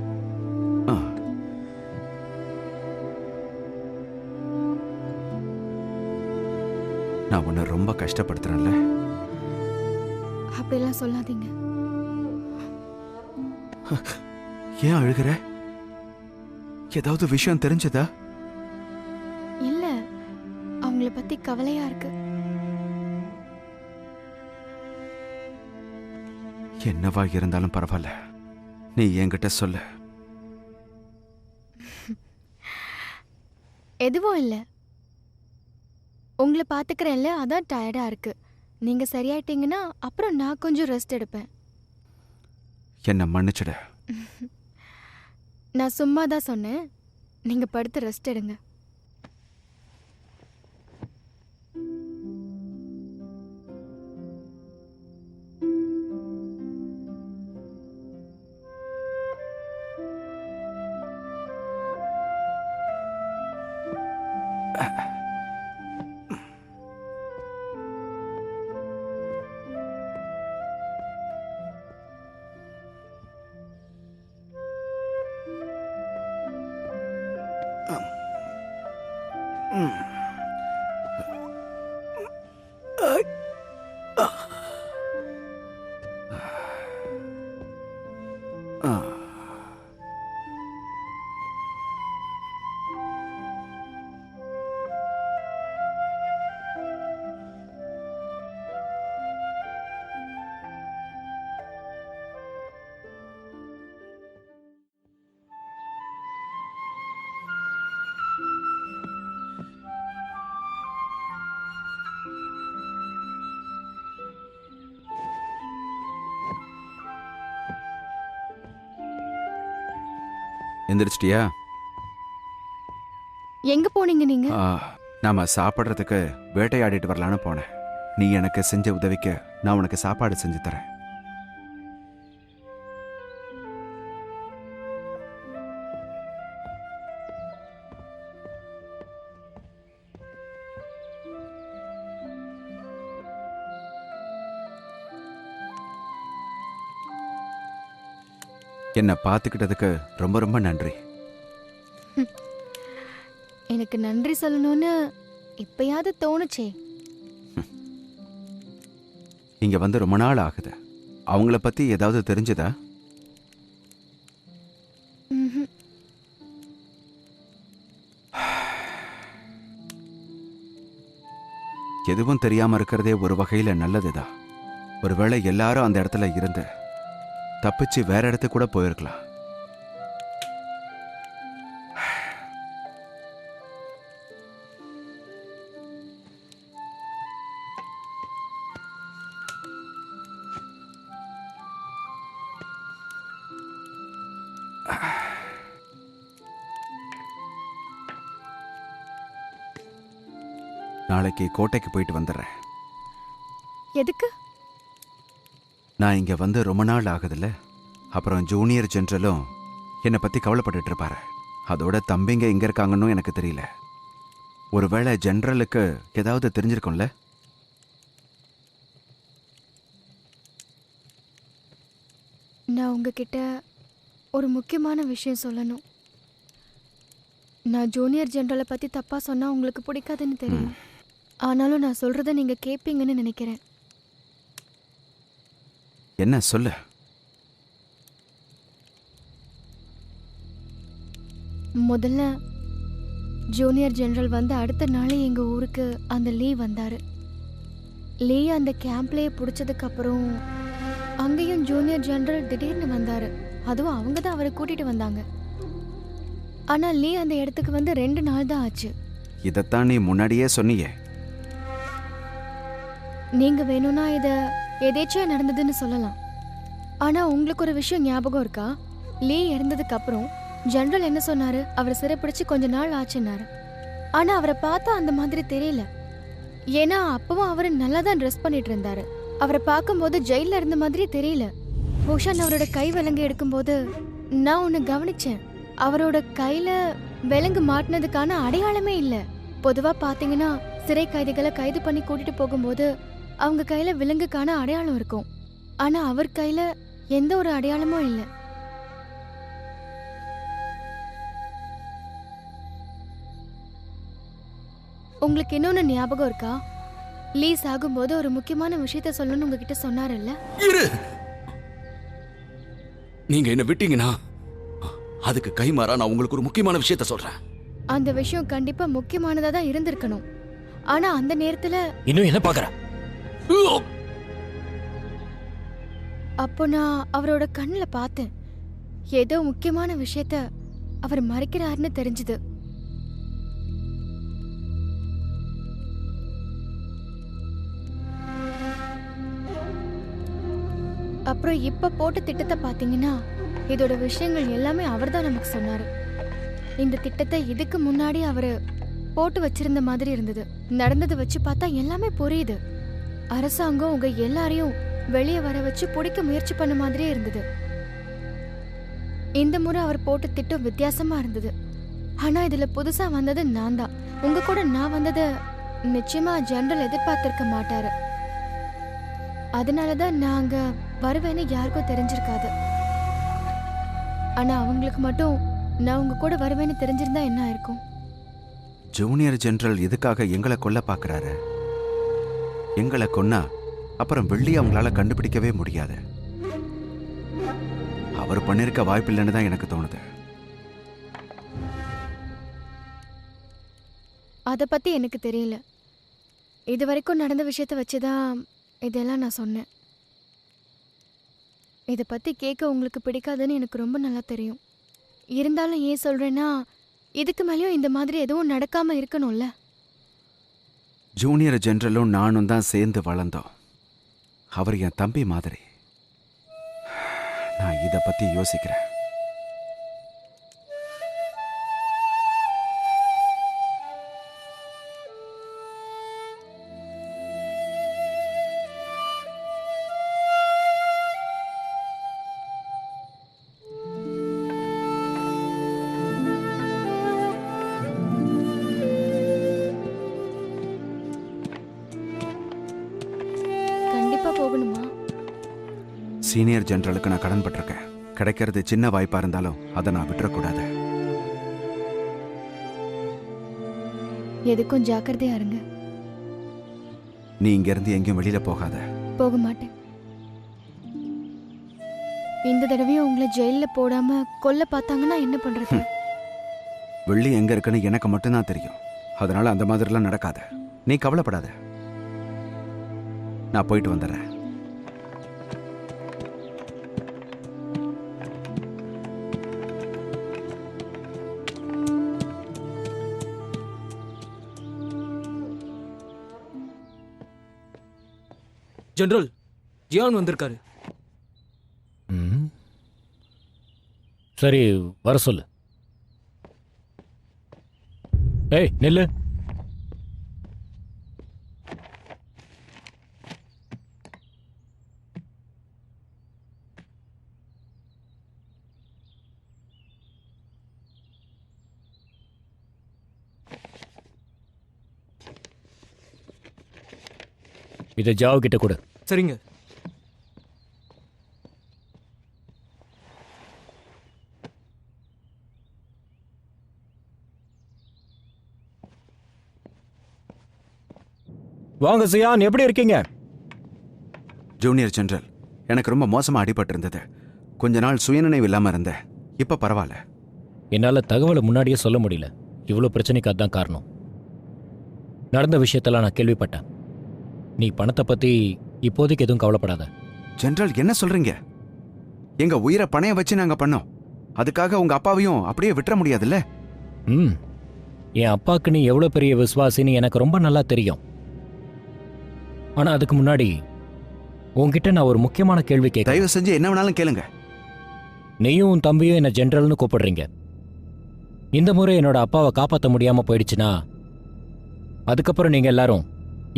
நான் உன்னை ரொம்ப கஷ்டப்படுத்துறேன்ல. அப்படிலாம் சொல்லாதீங்க. ஏன் அழுகிற? ஏதாவது விஷயம் தெரிஞ்சதா? இல்ல, அவங்கள பத்தி கவலையா இருக்கு. என்னவா இருந்தாலும் பரவாயில்ல, நீ என்கிட்ட சொல்லு. எதுவும் இல்ல, உங்களை பாத்துக்கிறேன்ல, அதான் டயர்டா இருக்கு. நீங்க சரியாயிட்டீங்கன்னா அப்புறம் நான் கொஞ்சம் ரெஸ்ட் எடுப்பேன். என்ன மன்னிச்சிடு. நான் சும்மா தான் சொன்னேன். நீங்க படுத்து ரெஸ்ட் எடுங்க. எந்திரிச்சிட்டியா? எங்க போனீங்க நீங்க? நாம சாப்பிட்றதுக்கு வேட்டையாடிட்டு வரலான்னு போனேன். நீ எனக்கு செஞ்ச உதவிக்கு நான் உனக்கு சாப்பாடு செஞ்சு தரேன். என்னை பார்த்துக்கிட்டதுக்கு ரொம்ப ரொம்ப நன்றி. எனக்கு நன்றி சொல்லணும்னு இப்பயாவது தோணுச்சே. இங்க வந்து ரொம்ப நாள் ஆகுது. அவங்கள பத்தி ஏதாவது தெரிஞ்சதா? ம்ஹும். எதுவும் தெரியாம இருக்கிறதே ஒரு வகையில நல்லதுதான். ஒருவேளை எல்லாரும் அந்த இடத்துல இருந்து தப்பிச்சு வேற இடத்துக்கு கூட போயிருக்கலாம். நாளைக்கு கோட்டைக்கு போயிட்டு வந்துடுறேன். எதுக்கு? நான் இங்க வந்து ரொம்ப நாள் ஆகுதுல்ல. அப்புறம் ஜூனியர் ஜெனரலும் என்னை பத்தி கவலைப்பட்டுட்டு இருப்பாரு. அதோட தம்பிங்க எங்க இருக்காங்கன்னு எனக்கு தெரியல. ஒருவேளை ஜெனரலுக்கு ஏதாவது தெரிஞ்சிருக்கும்ல. நான் உங்ககிட்ட ஒரு முக்கியமான விஷயம் சொல்லணும். நான் ஜூனியர் ஜெனரலை பத்தி தப்பா சொன்னா உங்களுக்கு பிடிக்காதுன்னு தெரியும். ஆனாலும் நான் சொல்றத நீங்க கேட்பீங்கன்னு நினைக்கிறேன். என்ன சொல்லு. முதல்ல ஜூனியர் ஜெனரல் வந்து அடுத்த நாளே எங்க ஊருக்கு அந்த லீ வந்தாரு. லீ அந்த கேம்ப்லயே பிடிச்சதுக்கு அப்புறம் அங்கேயும் ஜூனியர் ஜெனரல் திடீர்னு வந்தாரு. அதுவும் அவங்க தான் அவரை கூட்டிட்டு வந்தாங்க. ஆனா லீ அந்த இடத்துக்கு வந்து 2 நாள் தான் ஆச்சு. இதத்தான் நீ முன்னாடியே சொன்னியே. நீங்க வேணும்னா இத எதேச்சியா நடந்ததுன்னு சொல்லலாம். ஆனா உங்களுக்கு ஒரு விஷயம் ஞாபகம் இருக்கா? லீ இறந்ததுக்கு அப்புறம் ஜெனரல் என்ன சொன்னாரு? அவரை சிறைப்பிடிச்சு கொஞ்ச நாள் ஆச்சுன்னாரு. ஆனா அவரை பார்த்தா அந்த மாதிரி தெரியல. ஏன்னா அப்பவும் அவரு நல்லா தான் ட்ரெஸ் பண்ணிட்டு இருந்தாரு. அவரை பார்க்கும்போது ஜெயில இருந்த மாதிரி தெரியல. பூஷன் அவரோட கை விலங்கு எடுக்கும்போது நான் ஒன்னு கவனிச்சேன். அவரோட கையில விலங்கு மாட்டினதுக்கான அடையாளமே இல்ல. பொதுவா பாத்தீங்கன்னா சிறை கைதிகளை கைது பண்ணி கூட்டிட்டு போகும்போது அவங்க கையில விலங்குக்கான அடையாளம் இருக்கும். ஆனா அவர் கையில எந்த ஒரு அடையாளமும் இல்ல. உங்களுக்கு இன்னொன்னு ஞாபகம் இருக்கா? லீ சாகும்போது ஒரு முக்கியமான விஷயத்த சொல்லணும்னு உங்ககிட்ட சொன்னாருல்ல? இரு, நீங்க என்ன விட்டீங்கன்னா அதுக்கு கைமாறா நான் உங்களுக்கு ஒரு முக்கியமான விஷயத்த சொல்றேன். அந்த விஷயம் கண்டிப்பா முக்கியமானதா தான் இருந்திருக்கணும். ஆனா அந்த நேரத்துல இன்னும் என்ன பாக்குற? அப்போ நான் அவரோட கண்ணுல பார்த்தேன். ஏதோ முக்கியமான விஷயத்த அவர் மறைக்கிறாருன்னு தெரிஞ்சது. அப்புறம் இப்ப போட்ட திட்டத்தை பாத்தீங்கன்னா இதோட விஷயங்கள் எல்லாமே அவர்தான் நமக்கு சொன்னாரு. இந்த திட்டத்தை இதுக்கு முன்னாடி அவரு போட்டு வச்சிருந்த மாதிரி இருந்தது. நடந்ததை வச்சு பார்த்தா எல்லாமே புரியுது. அரசாங்கம் உங்க எல்லாரையும் வெளியே வர வச்சு பிடிக்க முயற்சி பண்ண மாதிரியே இருந்தது. இந்த முறை அவர் போட்ட திட்டம் வித்தியாசமா இருந்தது. ஆனா இதுல புதுசா வந்தது நான் தான். உங்க கூட நான் வந்ததை நிச்சயமா ஜெனரல் எதிர்பார்த்திருக்க மாட்டாரு. அதனாலதான் நாங்க வருவேன்னு யாருக்கும் தெரிஞ்சிருக்காது. ஆனா அவங்களுக்கு மட்டும் நான் உங்க கூட வருவேன்னு தெரிஞ்சிருந்தா என்ன இருக்கும்? ஜூனியர் ஜெனரல் எதுக்காக எங்களை கொல்ல பார்க்கறாரு? எங்களை கொன்னா அப்புறம் வெள்ளி அவங்களால கண்டுபிடிக்கவே முடியாது. அவர் பண்ணிருக்க வாய்ப்பில்லைன்னு தான் எனக்கு தோணுது. அதை பத்தி எனக்கு தெரியல. இது வரைக்கும் நடந்த விஷயத்த வச்சுதான் இதெல்லாம் நான் சொன்னேன். இதை பத்தி கேட்க உங்களுக்கு பிடிக்காதுன்னு எனக்கு ரொம்ப நல்லா தெரியும். இருந்தாலும் ஏன் சொல்றேன்னா, இதுக்கு மேலேயும் இந்த மாதிரி எதுவும் நடக்காம இருக்கணும்ல. ஜூனியர் ஜெனரலும் நானும் தான் சேர்ந்து வளர்ந்தோம். அவர் என் தம்பி மாதிரி. நான் இதை பத்தி யோசிக்கிறேன். சீனியர் ஜெனரலுக்கு நான் கடன் பட்டிருக்கேன். கிடைக்கிறது சின்ன வாய்ப்பா இருந்தாலும் அதை நான் விட்டுறக்கூடாது. எதுக்கும் ஜாக்கிரதையா இருங்க. நீ இங்க இருந்து எங்கேயும் வெளியில போகாத. போக மாட்டேன். இந்த தடவையும் உங்களை ஜெயில போடாம கொல்ல பார்த்தாங்கன்னா என்ன பண்றது? வெள்ளி எங்க இருக்குன்னு எனக்கு மட்டும்தான் தெரியும். அதனால அந்த மாதிரிலாம் நடக்காத. நீ கவலைப்படாத. நான் போயிட்டு வந்துடுறேன். ஜெனரல், ஜியான் வந்திருக்காரு. ம். சரி, வர சொல்லு. ஏய், நில்லு. இதை ஜாவ் கிட்ட கொடு. சரிங்க. வாங்க சியான், எப்படி இருக்கீங்க? ஜூனியர் ஜெனரல், எனக்கு ரொம்ப மோசமா அடிபட்டு இருந்தது. கொஞ்ச நாள் சுயநினைவு இல்லாம இருந்தேன். இப்ப பரவாயில்ல. என்னால் தகவலை முன்னாடியே சொல்ல முடியல. இவ்வளோ பிரச்சனைக்கு அதான் காரணம். நடந்த விஷயத்தெல்லாம் நான் கேள்விப்பட்டேன். நீ பணத்தை பற்றி இப்போதைக்கு எதுவும் கவலைப்படாத. ஜெனரல், என்ன சொல்றீங்க? எங்க உயிரை பணைய வச்சு நாங்க பண்ணோம். அதுக்காக உங்க அப்பாவையும் அப்படியே விட்டுற முடியாதுல்ல? ம், என் அப்பாவுக்கு நீ எவ்வளோ பெரிய விசுவாசின்னு எனக்கு ரொம்ப நல்லா தெரியும். ஆனால் அதுக்கு முன்னாடி உன்கிட்ட நான் ஒரு முக்கியமான கேள்வி கேட்க. தயவு செஞ்சு என்ன வேணாலும் கேளுங்க. நீயும் உன் தம்பியும் என்னை ஜெனரல்னு கூப்பிடுறீங்க. இந்த முறை என்னோட அப்பாவை காப்பாற்ற முடியாமல் போயிடுச்சுன்னா அதுக்கப்புறம் நீங்கள் எல்லாரும்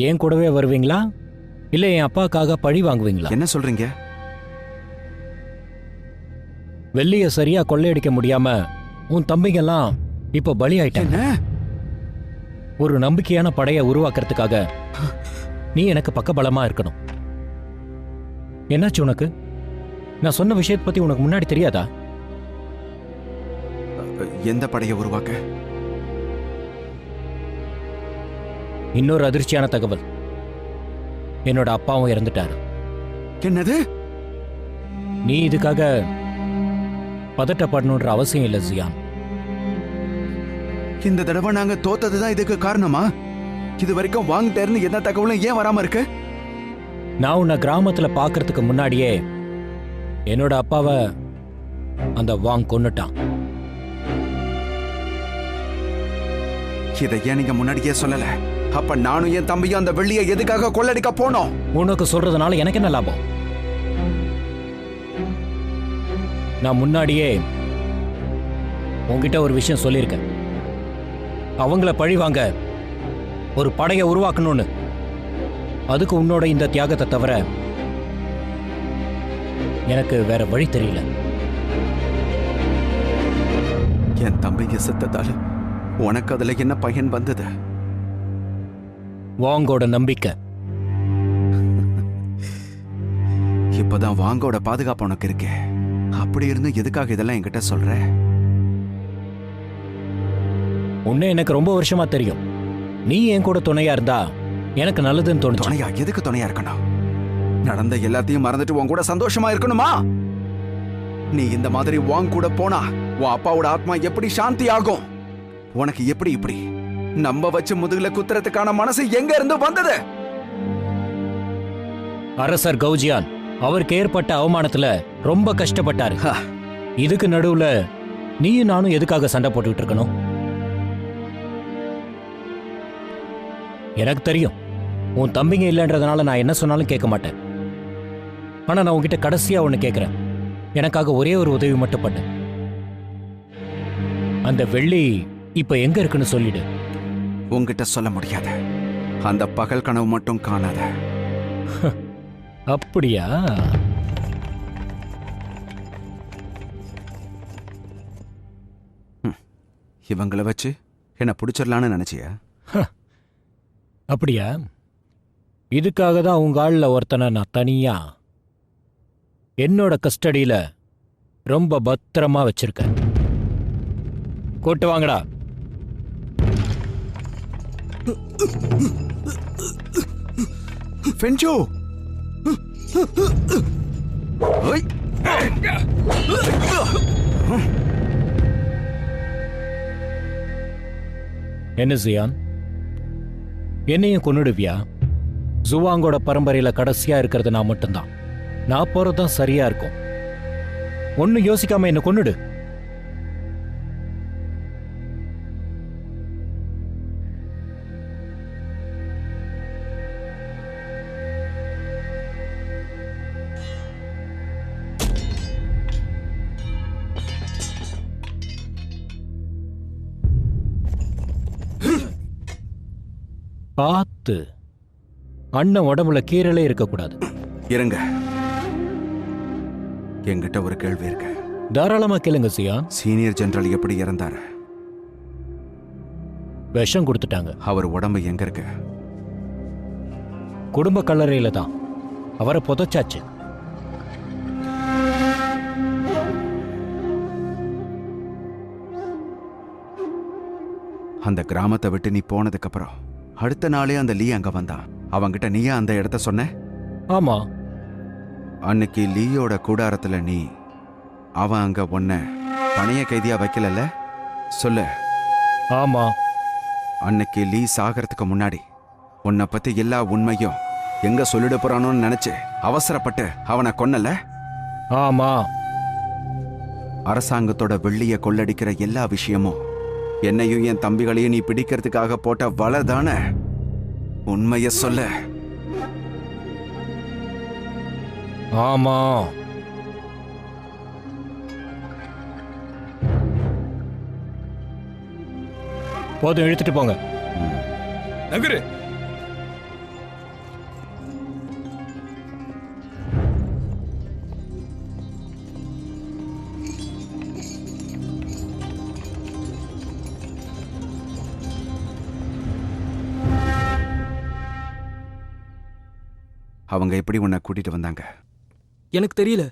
என் கூடவே வருவீங்களா, இல்லை என் அப்பாவுக்காக பழி வாங்குவீங்களா? என்ன சொல்றீங்க? வெள்ளியை சரியா கொள்ளையடிக்க முடியாம உன் தம்பிங்கெல்லாம் இப்போ பலி ஆயிட்டாங்க. ஒரு நம்பிக்கையான படையை உருவாக்குறதுக்காக நீ எனக்கு பக்கபலமா இருக்கணும். என்னாச்சு உனக்கு? நான் சொன்ன விஷயத்தை பத்தி உனக்கு முன்னாடி தெரியாதா? எந்த படையை உருவாக்க? இன்னொரு அதிர்ச்சியான தகவல். என்னோட அப்பாவும் இறந்துட்டாரு. என்னது? நீ இதுக்காக பதட்டப்படணுன்ற அவசியம் இல்லை ஜியான். இந்த தடவை நாங்க தோத்ததுதான் இதுக்கு காரணமா? இது வரைக்கும் வாங்கிட்டேன்னு எந்த தகவலும் ஏன் வராம இருக்கு? நான் உன்னை கிராமத்துல பாக்குறதுக்கு முன்னாடியே என்னோட அப்பாவை அந்த வாங் கொன்னுட்டான். இதை ஏன் நீங்க முன்னாடியே சொல்லல? அப்ப நானும் என் தம்பியும் அந்த வெள்ளியை எதுக்காக கொள்ளடிக்க போனோம்? உனக்கு சொல்றதுனால எனக்கு என்ன லாபம்? நான் முன்னாடியே உன்கிட்ட ஒரு விஷயம் சொல்லியிருக்கேன். அவங்கள பழி வாங்க ஒரு படையை உருவாக்கணும்னு. அதுக்கு உன்னோட இந்த தியாகத்தை தவிர எனக்கு வேற வழி தெரியல. என் தம்பிக்கு செத்ததால உனக்கு அதுல என்ன பயன் வந்தது? வாங்கோட நம்பிக்கை. இப்பதான் வாங்கோட பாதுகாப்பு உனக்கு இருக்கே. அப்படி இருந்து எதுக்காக இதெல்லாம் என்கிட்ட சொல்ற? உன்னை எனக்கு ரொம்ப வருஷமா தெரியும். நீ என் கூட துணையா இருந்தா எனக்கு நல்லதுன்னு தோணுச்சு. துணையா? எதுக்கு துணையா இருக்கணும்? நடந்த எல்லாத்தையும் மறந்துட்டு உன் கூட சந்தோஷமா இருக்கணுமா? நீ இந்த மாதிரி வாங் கூட போனா உன் அப்பாவோட ஆத்மா எப்படி சாந்தி ஆகும்? உனக்கு எப்படி இப்படி நம்ப வச்சு முதுகுல குத்துறதுக்கான மனசு எங்க இருந்து வந்தது? அரசர் கௌஜியான் அவருக்கு ஏற்பட்ட அவமானத்துல ரொம்ப கஷ்டப்பட்டாரு. இதுக்கு நடுவுல நீயும் நானும் எதுக்காக சண்டை போட்டுக்கிட்டு இருக்கணும்? எனக்கு தெரியும் உன் தம்பிங்க இல்லைன்றதுனால நான் என்ன சொன்னாலும் கேட்க மாட்டேன். ஆனா நான் உன்கிட்ட கடைசியா ஒண்ணு கேட்கிறேன். எனக்காக ஒரே ஒரு உதவி மட்டும் பண்ணு. அந்த வெள்ளி இப்ப எங்க இருக்குன்னு சொல்லிடு. உன்கிட்ட சொல்ல முடியாது. அந்த பகல் கனவு மட்டும் காணாத. அப்படியா? இவங்கள வச்சு என்ன பிடிச்சிடலான்னு நினைச்சியா? அப்படியா? இதுக்காக தான் உங்க ஆள்ல ஒருத்தனை நான் தனியா என்னோட கஸ்டடியில ரொம்ப பத்திரமா வச்சிருக்கேன். கூட்டு வாங்கடா. ஃபென்சோ ஓய் என்ன ஜியான், என்னையும் கொன்னுடுவியா? ஜுவாங்கோட பரம்பரையில கடைசியா இருக்கிறது நான் மட்டும்தான். நான் போறதுதான் சரியா இருக்கும். ஒன்னும் யோசிக்காம என்ன கொன்னுடு. பார்த்து, அண்ணன் உடம்புல கீரலே இருக்கக்கூடாது. இருங்க, என்கிட்ட ஒரு கேள்வி இருக்கு. தாராளமா கேளுங்க சியான். சீனியர் ஜெனரல் எப்படி இறந்தாரு? விஷம் கொடுத்துட்டாங்க. அவர் உடம்பு எங்க இருக்கு? குடும்ப கல்லறையில தான். அவரை புதைச்சாச்சு. அந்த கிராமத்தை விட்டு நீ போனதுக்கு அப்புறம் அடுத்த நாளே அந்த லீ அங்க வந்தான். அவங்கிட்ட நீயா அந்த இடத்த சொன்ன? ஆமா. அன்னைக்கு லீயோட கூடாரத்துல நீ அவன் அங்க உன்னை பணைய கைதியா வைக்கலல்ல? சொல்லு. ஆமா. அன்னைக்கு லீ சாகறதுக்கு முன்னாடி உன்னை பத்தி எல்லா உண்மையும் எங்க சொல்லிட போறானோன்னு நினைச்சு அவசரப்பட்டு அவனை கொன்னல? ஆமா. அரசாங்கத்தோட வெள்ளிய கொள்ளடிக்கிற எல்லா விஷயமும் என்னையும் என் தம்பிகளையும் நீ பிடிக்கிறதுக்காக போட்ட வலைதானே? உண்மைய சொல்ல. ஆமா. போதும், இழுத்துட்டு போங்க. நகரு. அவங்க எப்படி உன்னை கூட்டிட்டு வந்தாங்க? எனக்கு தெரியல.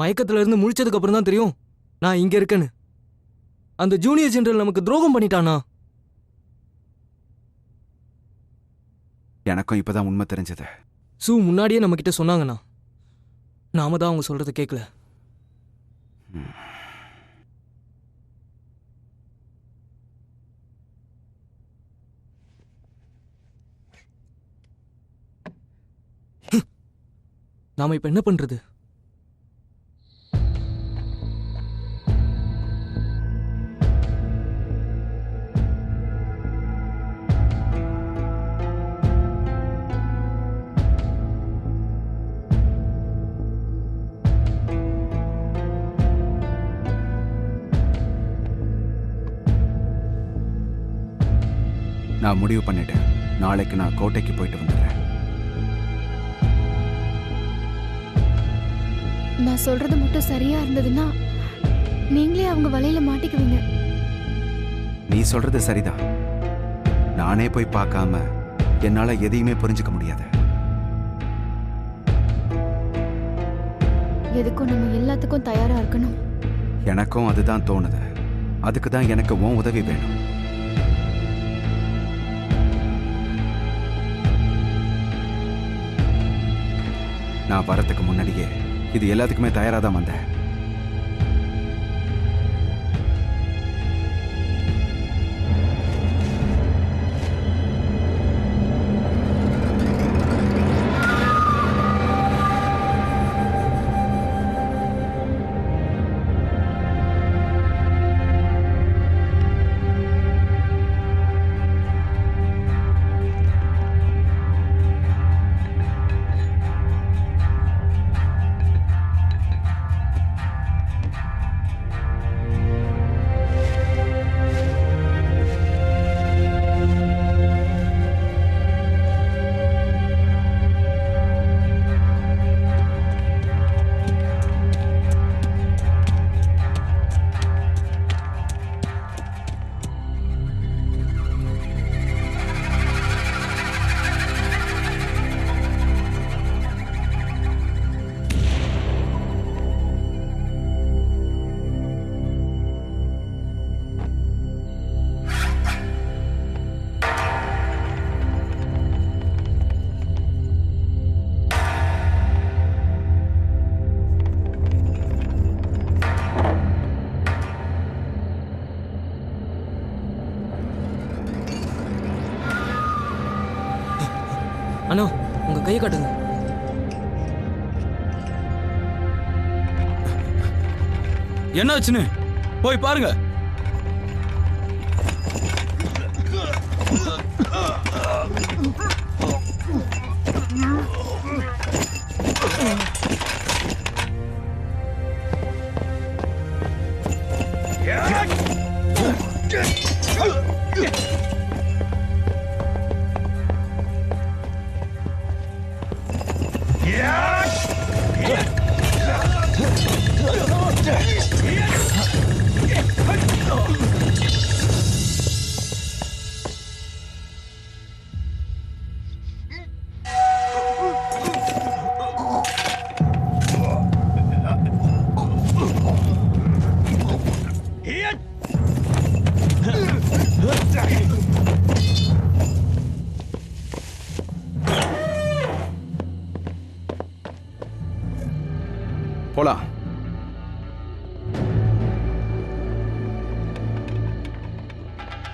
மயக்கத்துல இருந்து முழிச்சதுக்கு அப்புறம் தான் தெரியும் நான் இங்க இருக்கேன்னு. அந்த ஜூனியர் ஜெனரல் நமக்கு துரோகம் பண்ணிட்டானா? எனக்கும் இப்பதான் உண்மை தெரிஞ்சது. சூ முன்னாடியே நம்ம கிட்ட சொன்னாங்கண்ணா. நாம தான் அவங்க சொல்றதை கேட்கல. நாம இப்ப என்ன பண்றது? நான் முடிவு பண்ணிட்டேன். நாளைக்கு நான் கோட்டைக்கு போயிட்டு வந்துடுறேன். நான் சொல்றது மட்டும் சரியா இருந்ததுன்னா நீங்களே அவங்க வலையில மாட்டிக்குவீங்க. நீ சொல்றது சரிதான். நானே போய் பார்க்காம என்னால எதையுமே புரிஞ்சுக்க முடியாது. எதுக்கும் நம்ம எல்லாத்துக்கும் தயாரா இருக்கணும். எனக்கும் அதுதான் தோணுது. அதுக்கு தான் எனக்கு உன் உதவி வேணும். நான் வரத்துக்கு முன்னாடியே இது எல்லாத்துக்குமே தயாராக தான் வந்தேன். அண்ணா உங்க கையை காட்டுங்க. என்னாச்சுன்னு போய் பாருங்க. போலாம்.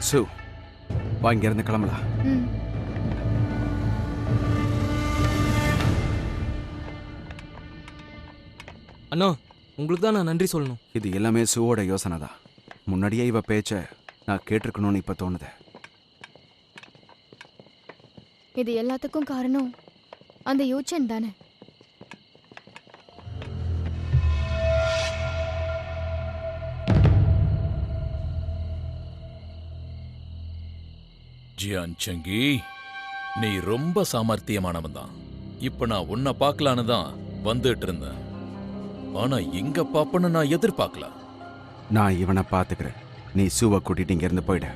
சு, வா இங்கிருந்து கிளம்பலாம். ம். அண்ணா உங்களுக்கு தான் நான் நன்றி சொல்லணும். இது எல்லாமே சுவோட யோசனை தான். முன்னாடியே இவ பேச்ச நான் கேட்டிருக்கணும்னு இப்ப தோணுது. இது எல்லாத்துக்கும் காரணம் அந்த யூச்சன் தானே. ஜியான் செங்கி, நீ ரொம்ப சாமர்த்தியமானவன் தான். இப்ப நான் உன்னை பார்க்கலான்னு தான் வந்துட்டு இருந்தேன். ஆனா இங்க பாப்பன்னு நான் எதிர்பார்க்கல. நான் இவனை பாத்துக்கிறேன். நீ சுவை கூட்டிட்டு இங்க இருந்து போயிட.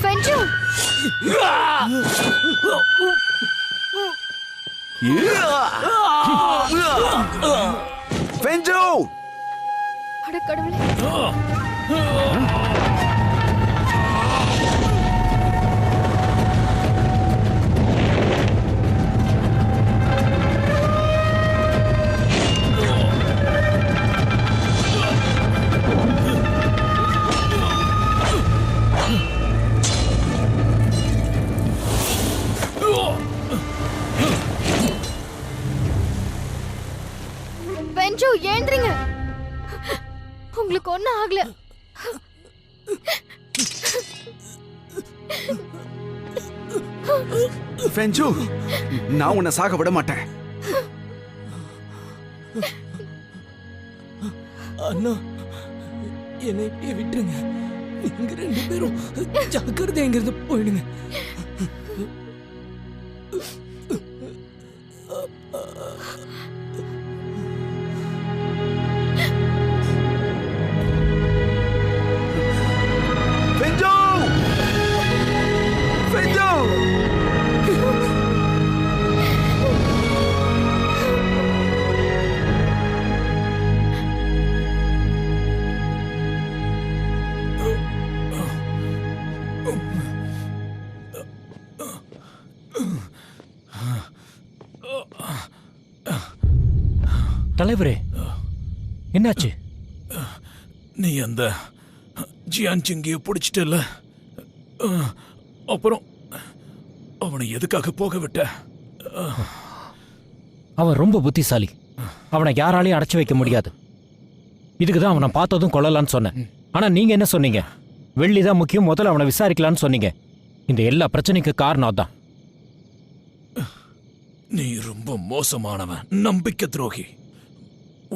ஃபென்ஜு, ஃபென்ஜு! அட கடவுளே. ஃபென்ஜு, ஏந்திரிங்க. உங்களுக்கு ஒன்றும் ஆகல. ஃபென்ஜு, நான் உன்னை சாக விட மாட்டேன். அண்ணா என்னை இப்படியே விட்டுருங்க. நீங்க 2 பேரும் ஜாக்கிரதை எங்கிருந்து போயிடுங்க. ஃபென்ஜு! ஃபென்ஜு! தலைவரே, என்னாச்சு? நீ அந்த ஜியான் செங்கியை பிடிச்சிட்டல, அப்புறம் அவனை எதுக்காக போக விட்ட? அவன் ரொம்ப புத்திசாலி. அவனை யாராலையும் அடைச்சு வைக்க முடியாது. இதுக்கு தான் அவனை பார்த்ததும் கொள்ளலான்னு சொன்னேன். ஆனா நீங்க என்ன சொன்னீங்க? வெள்ளி தான் முக்கியம், முதல்ல அவனை விசாரிக்கலான்னு சொன்னீங்க. இந்த எல்லா பிரச்சனைக்கு காரணம் அதான். நீ ரொம்ப மோசமானவன், நம்பிக்கை துரோகி.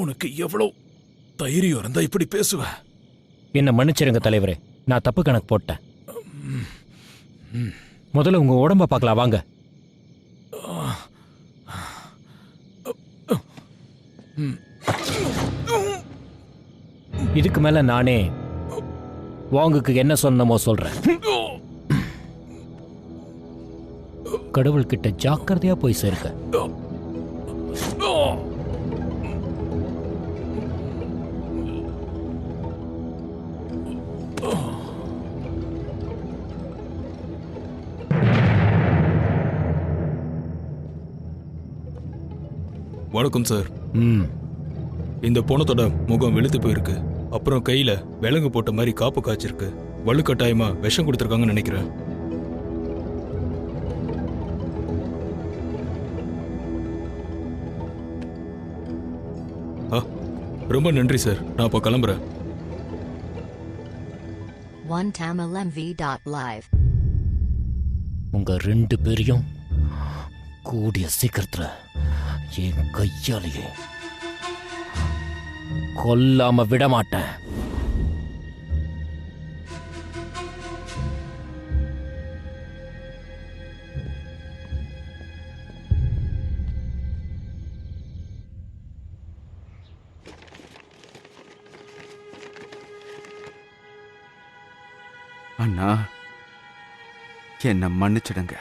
உனக்கு எவ்வளவு தைரியம் இருந்தா இப்படி பேசுவேன்? என்ன மன்னிச்சிருங்க தலைவரே, நான் தப்பு கணக்கு போட்டேன். முதல்ல உங்க உடம்ப பார்க்கலாம் வாங்க. இதுக்கு மேல நானே வாங்குக்கு என்ன சொன்னமோ சொல்றேன். கடவுள்கிட்ட ஜாக்கிரதையா போய் சேருங்க. வணக்கம் சார். ம், இந்த பொணத்தோட முகம் வெளுத்து போயிருக்கு. அப்புறம் கையில விலங்கு போட்ட மாதிரி காப்பு காய்ச்சிருக்கு. வலுக்கட்டாயமா விஷம் கொடுத்துருக்காங்கன்னு நினைக்கிறேன். ரொம்ப நன்றி சார். நான் அப்போ கிளம்புறேன். OneTamilMV.live. உங்க 2 பேரையும் கூடிய சீக்கிரத்துல என் கையாலேயே கொல்லாம விட மாட்டேன். அண்ணா, என்ன மன்னிச்சிடுங்க.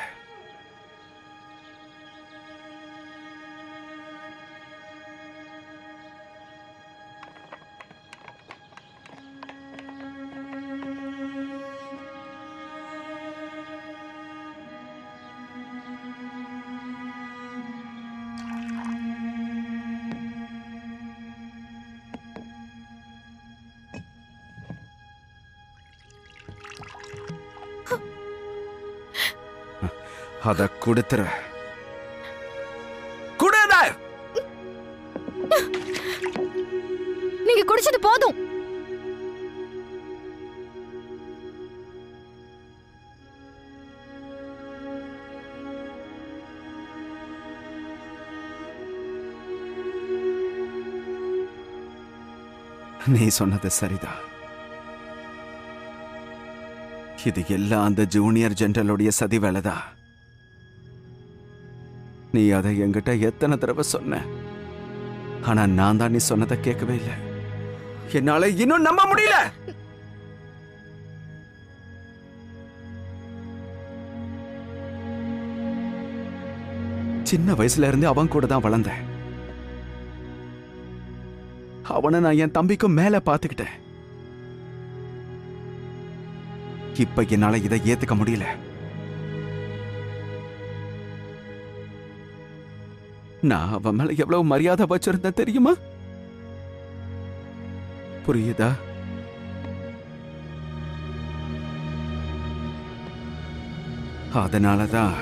அத கொடுத்துற. நீங்க குடிச்சது போதும். நீ சொன்னது சரிதான். இது எல்லாம் அந்த ஜூனியர் ஜெனரலுடைய சதி வேலைதான். நீ அதை என்கிட்ட எத்தனை தடவை சொன்ன, ஆனா நான் தான் நீ சொன்னதை கேட்கவே இல்லை. என்னால இன்னும் நம்ப முடியல. சின்ன வயசுல இருந்து அவன் கூட தான் வளர்ந்தேன். அவனை நான் என் தம்பிக்கும் மேல பாத்துக்கிட்டேன். இப்ப என்னால இதை ஏத்துக்க முடியல. நான் அவன் மேல எவ்வளவு மரியாதை வச்சிருந்தேன் தெரியுமா? புரியுதா? அதனாலதான்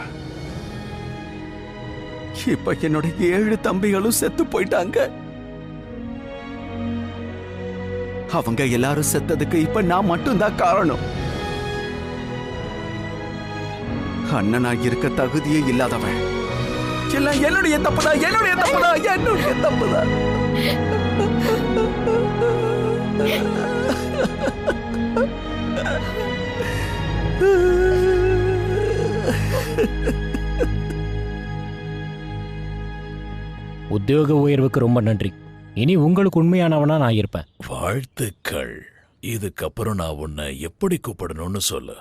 இப்ப என்னோட 7 தம்பிகளும் செத்து போயிட்டாங்க. அவங்க எல்லாரும் செத்ததுக்கு இப்ப நான் மட்டும்தான் காரணம். அண்ணனா இருக்க தகுதியே இல்லாதவன். எல்லாம் என்னுடைய தப்புதான், என்னுடைய தப்புதான், என்னுடைய தப்புதான். உத்தியோக உயர்வுக்கு ரொம்ப நன்றி. இனி உங்களுக்கு உண்மையானவனா நான் இருப்பேன். வாழ்த்துக்கள். இதுக்கப்புறம் நான் உன்னை எப்படி கூப்பிடணும்னு சொல்லு.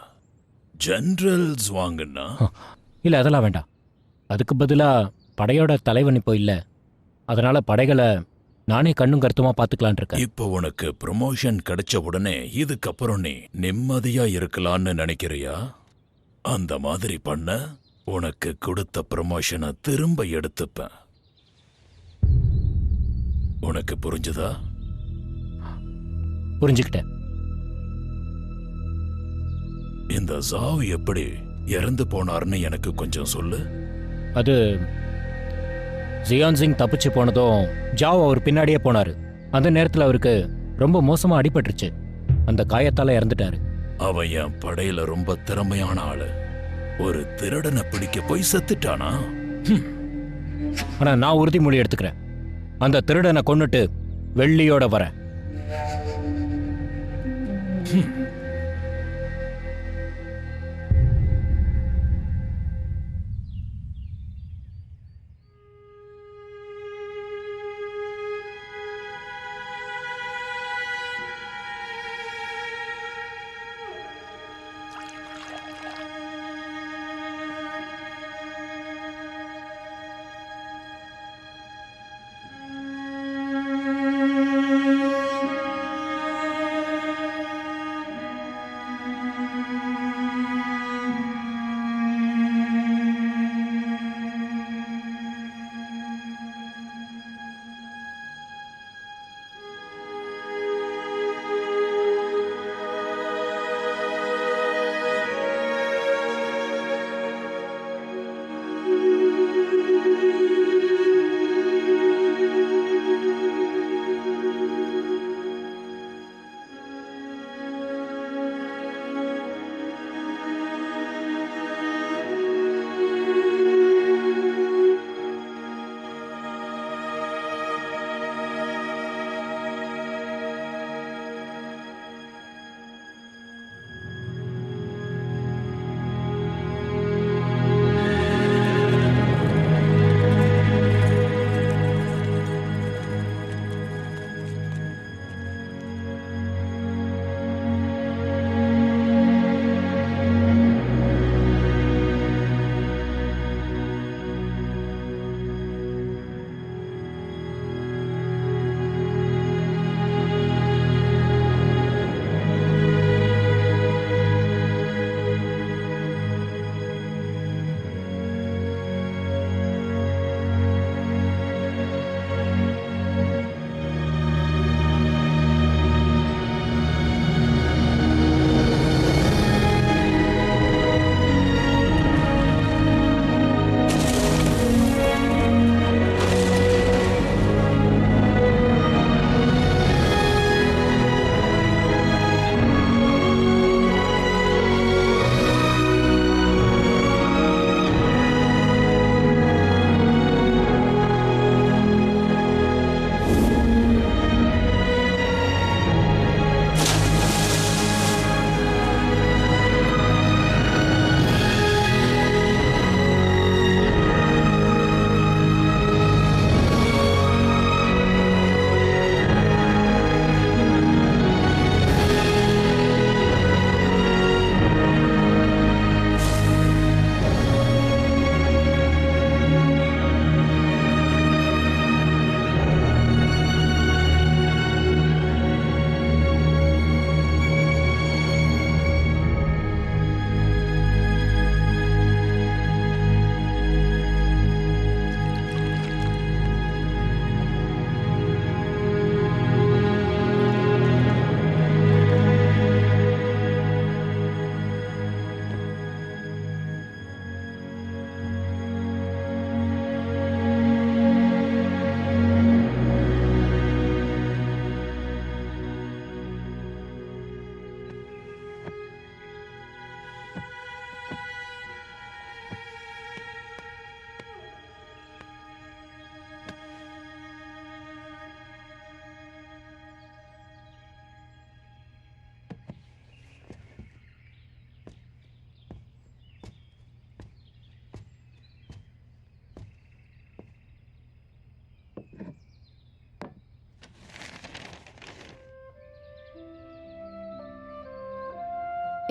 ஜெனரல்ஸ் வாங்கன்னா? இல்ல அதெல்லாம் வேண்டாம். அதுக்கு பதிலா படையோட தலைவன் இப்போ இல்ல, அதனால படைகளை நானே கண்ணும் கருத்துமா பாத்துக்கலான் இருக்கேன். இப்போ உனக்கு ப்ரமோஷன் கிடைச்ச உடனே இதுக்கப்புறம் நீ நிம்மதியா இருக்கலாம்னு நினைக்கிறியா? அந்த மாதிரி பண்ண உனக்கு கொடுத்த ப்ரமோஷனை திரும்ப எடுத்துப்பேன். உனக்கு புரிஞ்சுதா? புரிஞ்சுக்கிட்டேன். இந்த ஜாவ் எப்படி இறந்து போனார்னு எனக்கு கொஞ்சம் சொல்லு. அது ஜியான் சிங் தப்பிச்சு போனதும் ஜாவ் அவர் பின்னாடியே போனாரு. அந்த நேரத்தில் அவருக்கு ரொம்ப மோசமா அடிபட்டுருச்சு. அந்த காயத்தால இறந்துட்டாரு. அவன் என் படையில ரொம்ப திறமையான ஆளு. ஒரு திருடனை பிடிக்க போய் செத்துட்டானா? ஆனா நான் உறுதிமொழி எடுத்துக்கிறேன். அந்த திருடனை கொன்னுட்டு வெள்ளியோட வரேன்.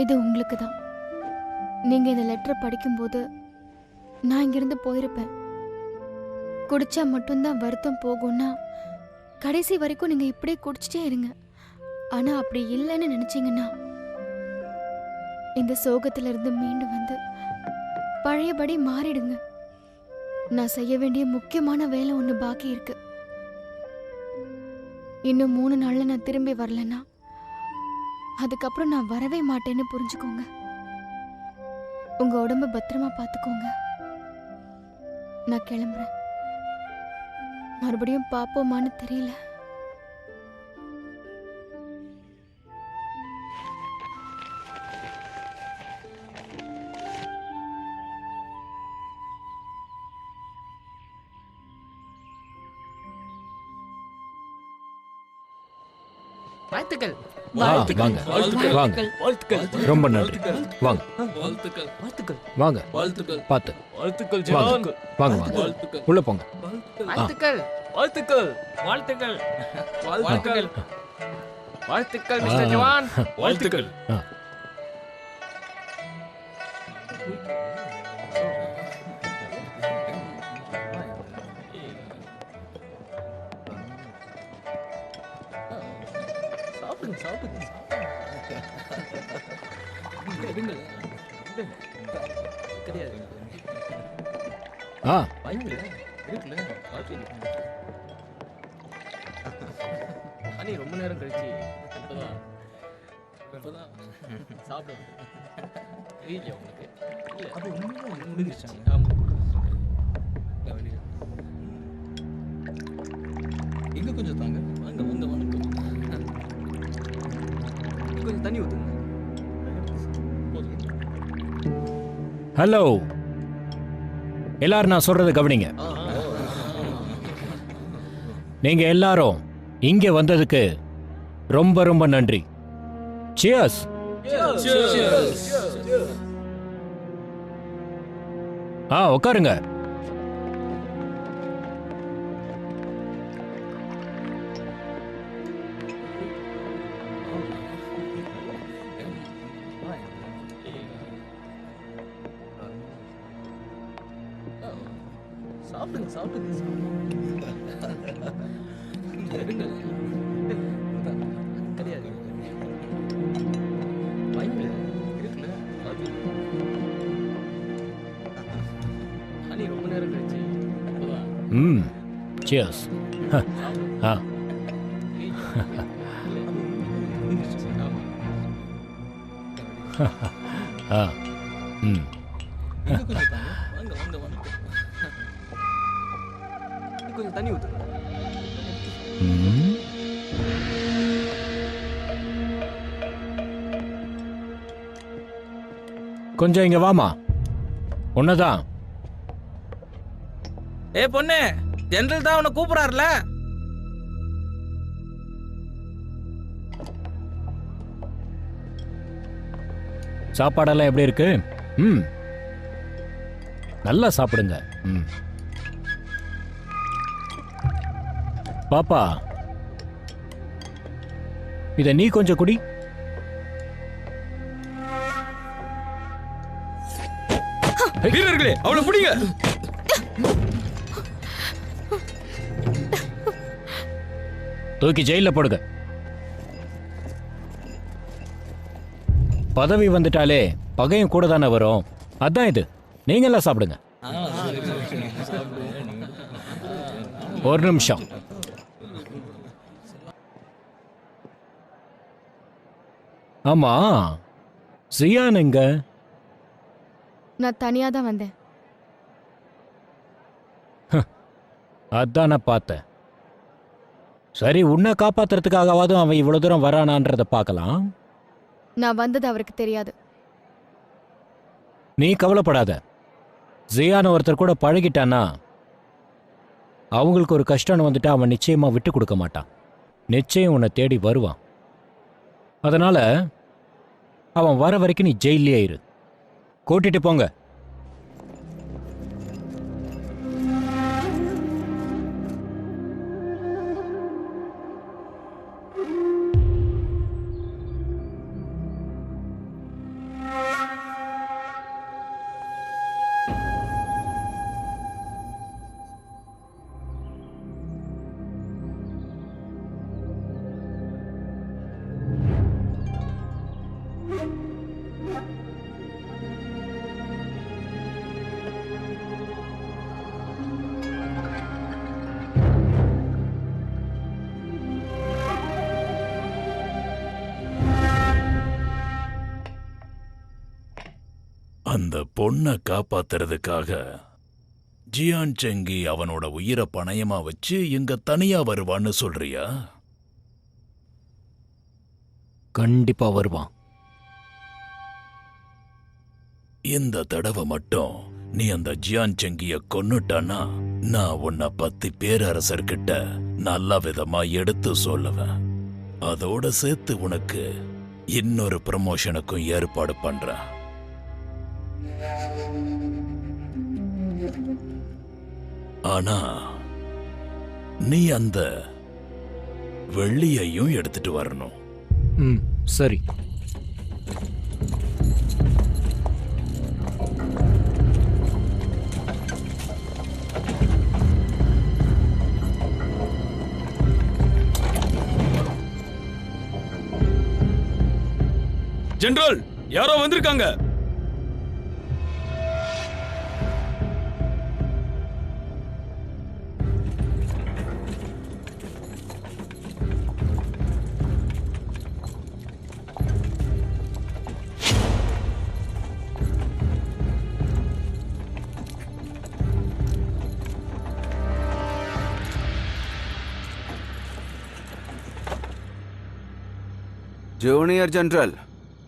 இது உங்களுக்கு தான். நீங்க இந்த லெட்டரை படிக்கும்போது நான் இங்கிருந்து போயிருப்பேன். குடிச்சா மட்டும்தான் வருத்தம் போகும்னா கடைசி வரைக்கும் நீங்க இப்படியே குடிச்சிட்டே இருங்க. ஆனா அப்படி இல்லைன்னு நினைச்சீங்கன்னா இந்த சோகத்துல இருந்து மீண்டு வந்து பழையபடி மாறிடுங்க. நான் செய்ய வேண்டிய முக்கியமான வேலை ஒன்று பாக்கி இருக்கு. இன்னும் 3 நாள்ல நான் திரும்பி வரலன்னா அதுக்கப்புறம் நான் வரவே மாட்டேன்னு புரிஞ்சுக்கோங்க. உங்க உடம்ப பத்திரமா பார்த்துக்கோங்க. நான் கிளம்புறேன். மறுபடியும் பாப்போமான்னு தெரியல. வாழ்த்துக்கள் வாங்க வாங்க, ரொம்ப நன்றி. வாங்க வாழ்த்துக்கள் வாங்க, வாழ்த்துக்கள் பார்த்து வாழ்த்துக்கள் வாங்க வாங்க வாங்க, உள்ள போங்க. வாழ்த்துக்கள் வாழ்த்துக்கள் வாழ்த்துக்கள் வாழ்த்துக்கள் வாழ்த்துக்கள் மிஸ்டர் ஜவான் வாழ்த்துக்கள். ஆ. சாப்பிடுங்க சாப்பிடுங்க கிடையாது ஆ இருக்குல்ல அனி ரொம்ப நேரம் கழிச்சு இப்பதான் சாப்பிட தெரியல உங்களுக்கு இல்ல அப்ப உண்மையிலே முடிஞ்சிருச்சாங்க ஆமா இங்க கொஞ்சம் தாங்க வாங்க வாங்க வாங்க கொஞ்சம் தண்ணி ஊத்துங்க ஹலோ, எல்லாரும் நான் சொல்றதை கவனிங்க. நீங்க எல்லாரும் இங்க வந்ததுக்கு ரொம்ப ரொம்ப நன்றி. சியர்ஸ். உட்காருங்க. சாப்பிடுங்க சாப்பிடுங்க கிடையாது வாங்கல இருக்குல்ல அனி ரொம்ப நேரம் கழிச்சு ம், சியர்ஸ். ஆ ஆ ம். கொஞ்சம் தாங்க வாங்க வாங்க வாங்க கொஞ்சம் தண்ணி ஊத்துங்க ம். கொஞ்சம் இங்க வாமா. உன்னதான். ஏ பொண்ணு, ஜெனரல் தான் உன்னை கூப்பிடாருல. சாப்பாடெல்லாம் எப்படி இருக்கு? ம், நல்லா சாப்பிடுங்க. ம். பாப்பா, இத நீ கொஞ்சம் குடி. வீரர்களே, அவளை பிடிங்க. தூக்கி ஜெயில போடுங்க. பதவி வந்துட்டாலே பகையும் கூட தானே வரும். அதான் இது. நீங்க எல்லாம் சாப்பிடுங்க. ஒரு நிமிஷம். ஆமா, சியான் எங்க? நான் தனியா தான் வந்தேன். அதான் நான் பார்த்தேன். சரி, உன்னை காப்பாத்துறதுக்காகவாதும் அவன் இவ்வளவு தூரம் வரானான்றத பார்க்கலாம். நான் வந்தது அவருக்கு தெரியாது. நீ கவலைப்படாத. ஜியான் ஒருத்தர் கூட பழகிட்டானா அவங்களுக்கு ஒரு கஷ்டம்னு வந்துட்டா அவன் நிச்சயமா விட்டு கொடுக்க மாட்டான். நிச்சயம் உன்னை தேடி வருவான். அதனால அவன் வர வரைக்கும் நீ ஜெயிலே இரு. கூட்டிட்டு போங்க. அந்த பொண்ணை காப்பாத்துறதுக்காக ஜியான் செங்கி அவனோட உயிரை பணயமா வச்சு இங்க தனியா வருவான்னு சொல்றியா? கண்டிப்பா வருவான். இந்த தடவை மட்டும் நீ அந்த ஜியான் செங்கிய கொன்னுட்டானா நான் உன்னை பத்தி பேரரசர்கிட்ட நல்ல விதமா எடுத்து சொல்லுவேன். அதோட சேர்த்து உனக்கு இன்னொரு ப்ரமோஷனுக்கும் ஏற்பாடு பண்றேன். ஆனா நீ அந்த வெள்ளியையும் எடுத்துட்டு வரணும். ம், சரி. ஜெனரல், யாரோ வந்திருக்காங்க. ஜூனியர் ஜெனரல்,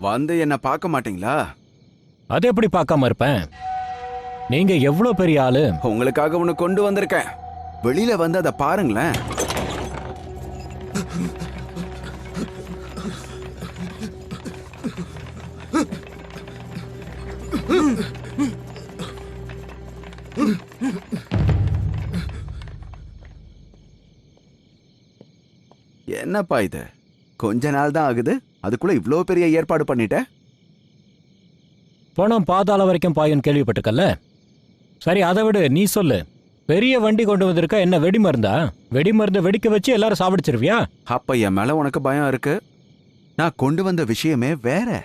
வந்து என்ன பார்க்க மாட்டீங்களா? அது எப்படி பார்க்காம இருப்பேன்? நீங்க எவ்வளவு பெரிய ஆளு. உங்களுக்காக ஒண்ணு கொண்டு வந்திருக்கேன். வெளியில வந்து அதை பாருங்களேன். என்னப்பா இது? கொஞ்ச நாள் தான் ஆகுது, அதுக்குள்ள இவ்ளோ பெரிய ஏற்பாடு பண்ணிட்ட? பணம் பாதாள வரைக்கும் பாயும் கேள்விப்பட்டிருக்கல்ல? சரி, அதை விடு, நீ சொல்லு. பெரிய வண்டி கொண்டு வந்திருக்க, என்ன வெடி மருந்தா? வெடி மருந்து வெடிக்க வச்சு எல்லாரும் சாப்பிடுச்சிருவியா? அப்ப என் மேல உனக்கு பயம் இருக்கு. நான் கொண்டு வந்த விஷயமே வேற.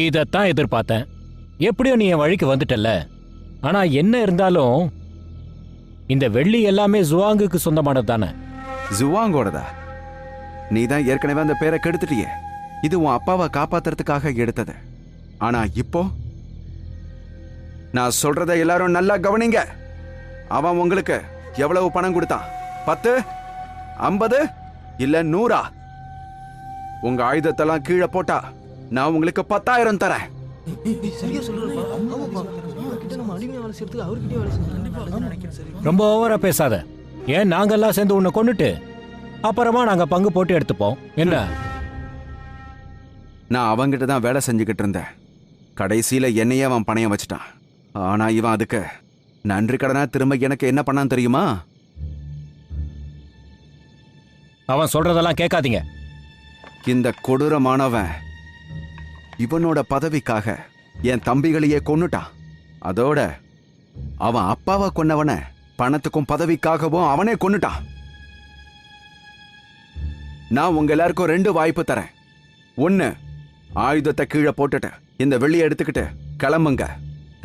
இதத்தான் எதிர்பார்த்தேன். எப்படியோ நீ என் வழிக்கு வந்துட்டல்ல. ஆனா என்ன இருந்தாலும் இந்த வெள்ளி எல்லாமே ஜுவாங்குக்கு சொந்தமானது தானே? ஜுவாங்கோடதா? நீ தான் ஏற்கனவே அந்த பேரை கெடுத்துட்டியே. இது உன் அப்பாவை காப்பாத்துறதுக்காக எடுத்தது. ஆனா இப்போ நான் சொல்றத எல்லாரும் நல்லா கவனிங்க. அவன் உங்களுக்கு எவ்வளவு பணம் கொடுத்தான்? 10, 50 இல்ல 100? உங்க ஆயுதத்தெல்லாம் கீழே போட்டா நான் உங்களுக்கு 10,000 தரேன். ரொம்ப ஓவரா பேசாத. ஏன் நாங்கெல்லாம் சேர்ந்து உன்னை கொண்டுட்டு அப்புறமா நாங்க பங்கு போட்டு எடுத்துப்போம், என்ன? நான் அவங்கிட்ட தான் வேலை செஞ்சுக்கிட்டு இருந்தேன். கடைசியில என்னையே அவன் பணையம் வச்சுட்டான். ஆனா இவன் அதுக்கு நன்றி கடனா திரும்ப எனக்கு என்ன பண்ணான்னு தெரியுமா? அவன் சொல்றதெல்லாம் கேட்காதீங்க. இந்த கொடூரமானவன் இவனோட பதவிக்காக என் தம்பிகளையே கொன்னுட்டான். அதோட அவன் அப்பாவை கொன்னவன பணத்துக்கும் பதவிக்காகவும் அவனே கொன்னுட்டான். நான் உங்க எல்லாருக்கும் 2 வாய்ப்பு தரேன். 1, ஆயுதத்தை கீழே போட்டுட்டு இந்த வெள்ளியை எடுத்துக்கிட்டு கிளம்புங்க.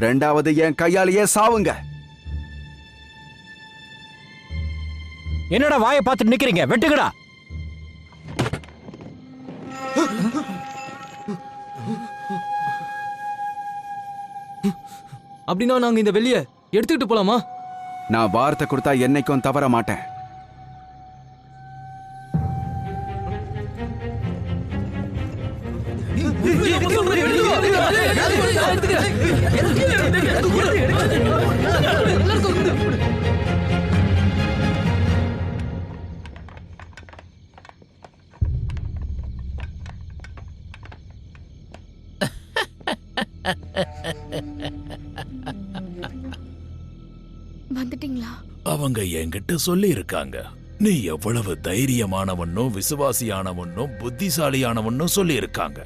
2வது, என் கையாலேயே சாவுங்க. என்னடா வாயை பார்த்துட்டு நிக்கிறீங்க? வெட்டுங்கடா. அப்படின்னா நாங்க இந்த வெள்ளிய எடுத்துக்கிட்டு போலாமா? நான் வார்த்தை கொடுத்தா என்னைக்கும் தவற மாட்டேன். வந்துட்டீங்களா? அவங்க என்கிட்ட சொல்லி இருக்காங்க, நீ எவ்வளவு தைரியமானவனும் விசுவாசியானவனும் புத்திசாலியானவனும் சொல்லி இருக்காங்க.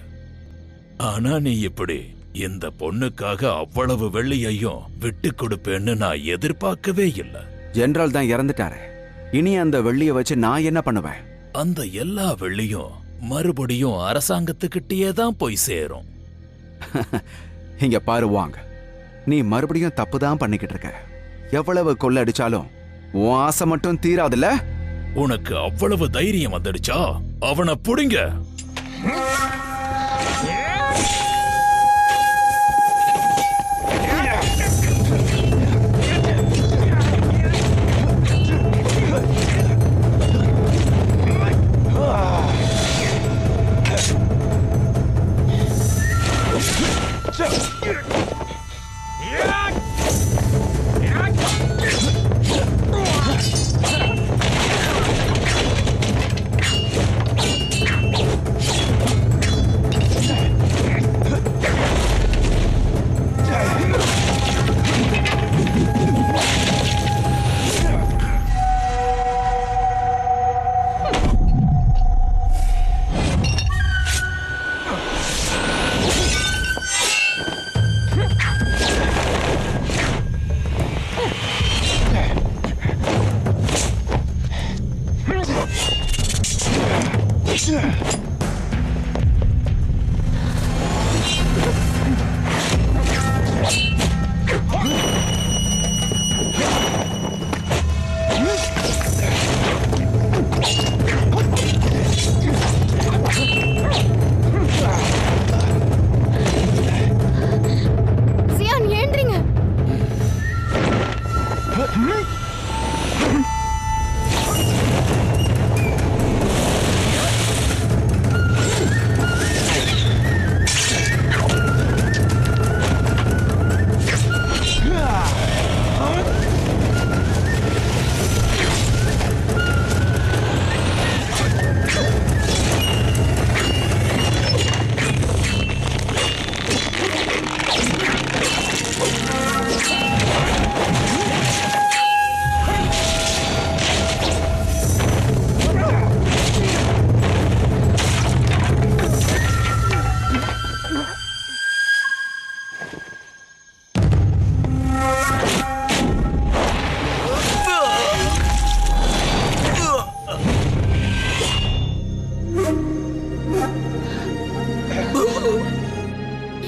ஆனா நீ இப்படி இந்த பொண்ணுக்காக அவ்வளவு வெள்ளியையும் விட்டு கொடுப்பேன்னு நான் எதிர்பார்க்கவே இல்லை. ஜெனரல் தான் இறந்துட்டாரு. இனி அந்த வெள்ளியை வச்சு நான் என்ன பண்ணுவேன்? அந்த எல்லா வெள்ளியும் மறுபடியும் அரசாங்கத்துக்கிட்டே தான் போய் சேரும். இங்க பாருவாங்க, நீ மறுபடியும் தப்பு தான் பண்ணிக்கிட்டு இருக்க. எவ்வளவு கொள்ள அடிச்சாலும் உன் ஆசை மட்டும் தீராதுல்ல? உனக்கு அவ்வளவு தைரியம் வந்துடுச்சா? அவனை புடிங்க. சியான் ஏன்றீங்க.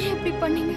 ஏன் இப்படி பண்ணீங்க?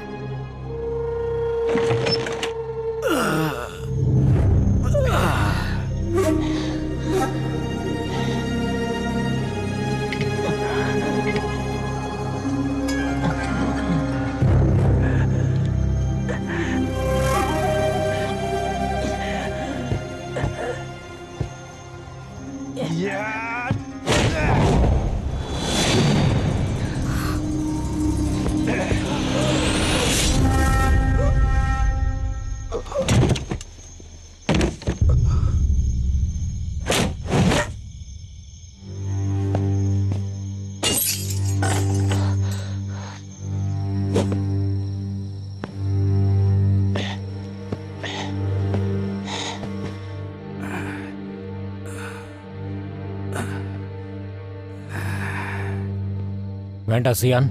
வேண்டாம் சியான்,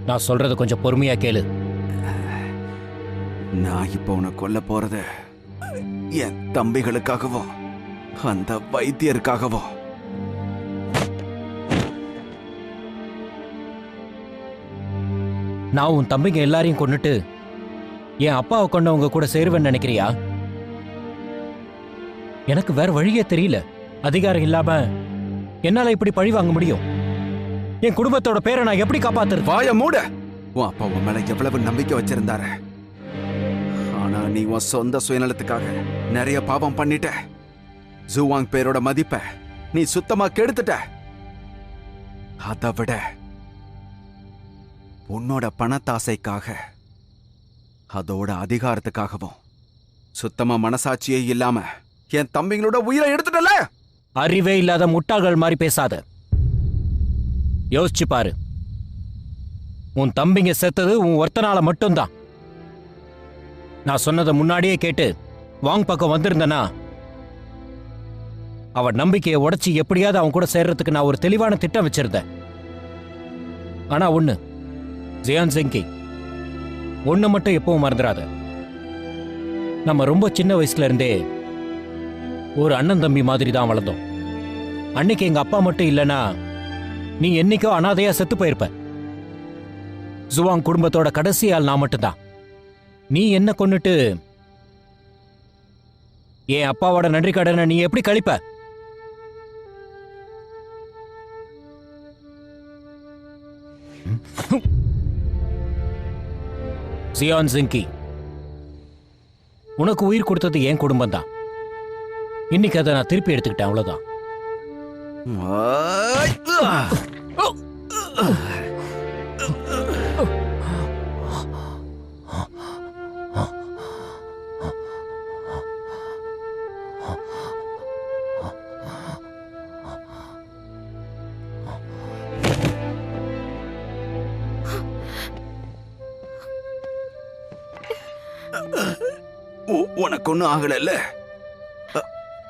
நான் சொல்றத கொஞ்சம் பொறுமையா கேளு. நான் இப்போ உன்னை கொல்ல போறது என் தம்பிகளுக்காகவோ அந்த வைத்தியருக்காகவோ. நான் உன் தம்பிங்க எல்லாரையும் கொன்னுட்டு என் அப்பாவை கொண்டவங்க கூட சேருவேன்னு நினைக்கிறியா? எனக்கு வேற வழியே தெரியல. அதிகாரம் இல்லாம என்னால இப்படி பழி வாங்க முடியும்? என் குடும்பத்தோட பேரை நான் எப்படி காப்பாத்துறது? வாய மூட. உன் அப்பா உன் மேல எவ்வளவு நம்பிக்கை வச்சிருந்தாரு. ஆனா நீ உன் சொந்த சுயநலத்துக்காக நிறைய பாவம் பண்ணிட்ட. ஜூவாங் பேரோட மதிப்பை நீ சுத்தமா கெடுத்துட்ட. அதை விட உன்னோட பணத்தாசைக்காக, அதோட அதிகாரத்துக்காகவும் சுத்தமா மனசாட்சியே இல்லாம என் தம்பிங்களோட உயிரை எடுத்துட்டல. அறிவே இல்லாத முட்டாள்கள் மாதிரி பேசாத. யோசிச்சு பாரு, உன் தம்பிங்க செத்தது உன் ஒருத்தனால மட்டும்தான். நான் சொன்னதை முன்னாடியே கேட்டு வாங் பக்கம் வந்திருந்தனா அவன் நம்பிக்கையை உடைச்சி எப்படியாவது அவன் கூட சேர்றதுக்கு நான் ஒரு தெளிவான திட்டம் வச்சிருந்தேன். ஆனா ஒண்ணு, ஜியான் ஜெங்கி, ஒண்ணு மட்டும் எப்பவும் மறந்துடாத. நம்ம ரொம்ப சின்ன வயசுல இருந்தே ஒரு அண்ணன் தம்பி மாதிரி தான் வளர்ந்தோம். அன்னைக்கு எங்க அப்பா மட்டும் இல்லைன்னா நீ என்னைக்கோ அனாதையா செத்து போயிருப்ப. ஜுவாங் குடும்பத்தோட கடைசி ஆள் நான் மட்டும்தான். நீ என்ன கொன்னுட்டு என் அப்பாவோட நன்றி கடனை நீ எப்படி கழிப்ப? ஜியான் ஜிங்கி, உனக்கு உயிர் கொடுத்தது என் குடும்பம் தான். இன்னைக்கு அதை நான் திருப்பி எடுத்துக்கிட்டேன், அவ்வளவுதான். உனக்கு ஒன்றும் ஆகலைல்ல?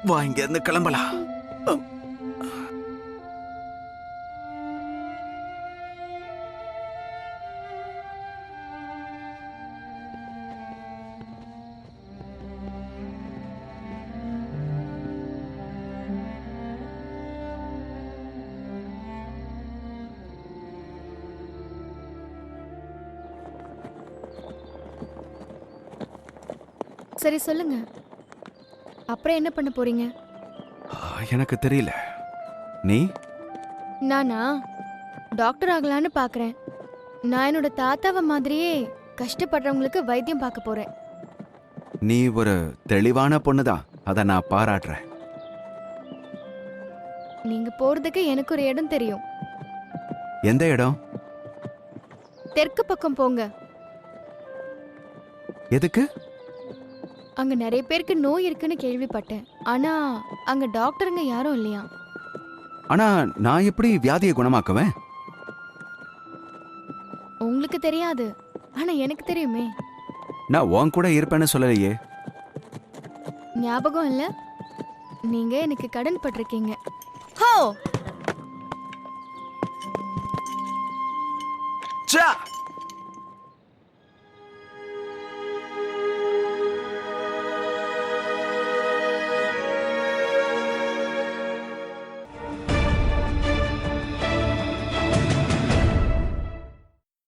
வா, இங்க இருந்து கிளம்பலாம். சரி சொல்லுங்க, அப்புறம் என்ன பண்ண போறீங்க? எனக்கு தெரியல. நீ? நானா டாக்டர் ஆகலான்னு பாக்குறேன். நான் என்னோட தாத்தாவை மாதிரியே கஷ்டப்படுறவங்களுக்கு வைத்தியம் பார்க்க போறேன். நீ ஒரு தெளிவான பொண்ணுதான், அதை நான் பாராட்டுறேன். நீங்க போறதுக்கு எனக்கு ஒரு இடம் தெரியும். எந்த இடம்? தெற்கு பக்கம் போங்க. எதுக்கு? அங்க நிறைய பேருக்கு நோய் இருக்குன்னு கேள்விப்பட்டேன். ஆனா அங்க டாக்டருங்க யாரும் இல்லையா. ஆனா நான் எப்படி வியாதியை குணமாக்குவேன்? உங்களுக்கு தெரியாது, ஆனா எனக்கு தெரியுமே. நான் உன் கூட இருப்பேன்னு சொல்லலையே. ஞாபகம் இல்ல? நீங்க எனக்கு கடன் பட்டிருக்கீங்க. ஹோ, ச்சே!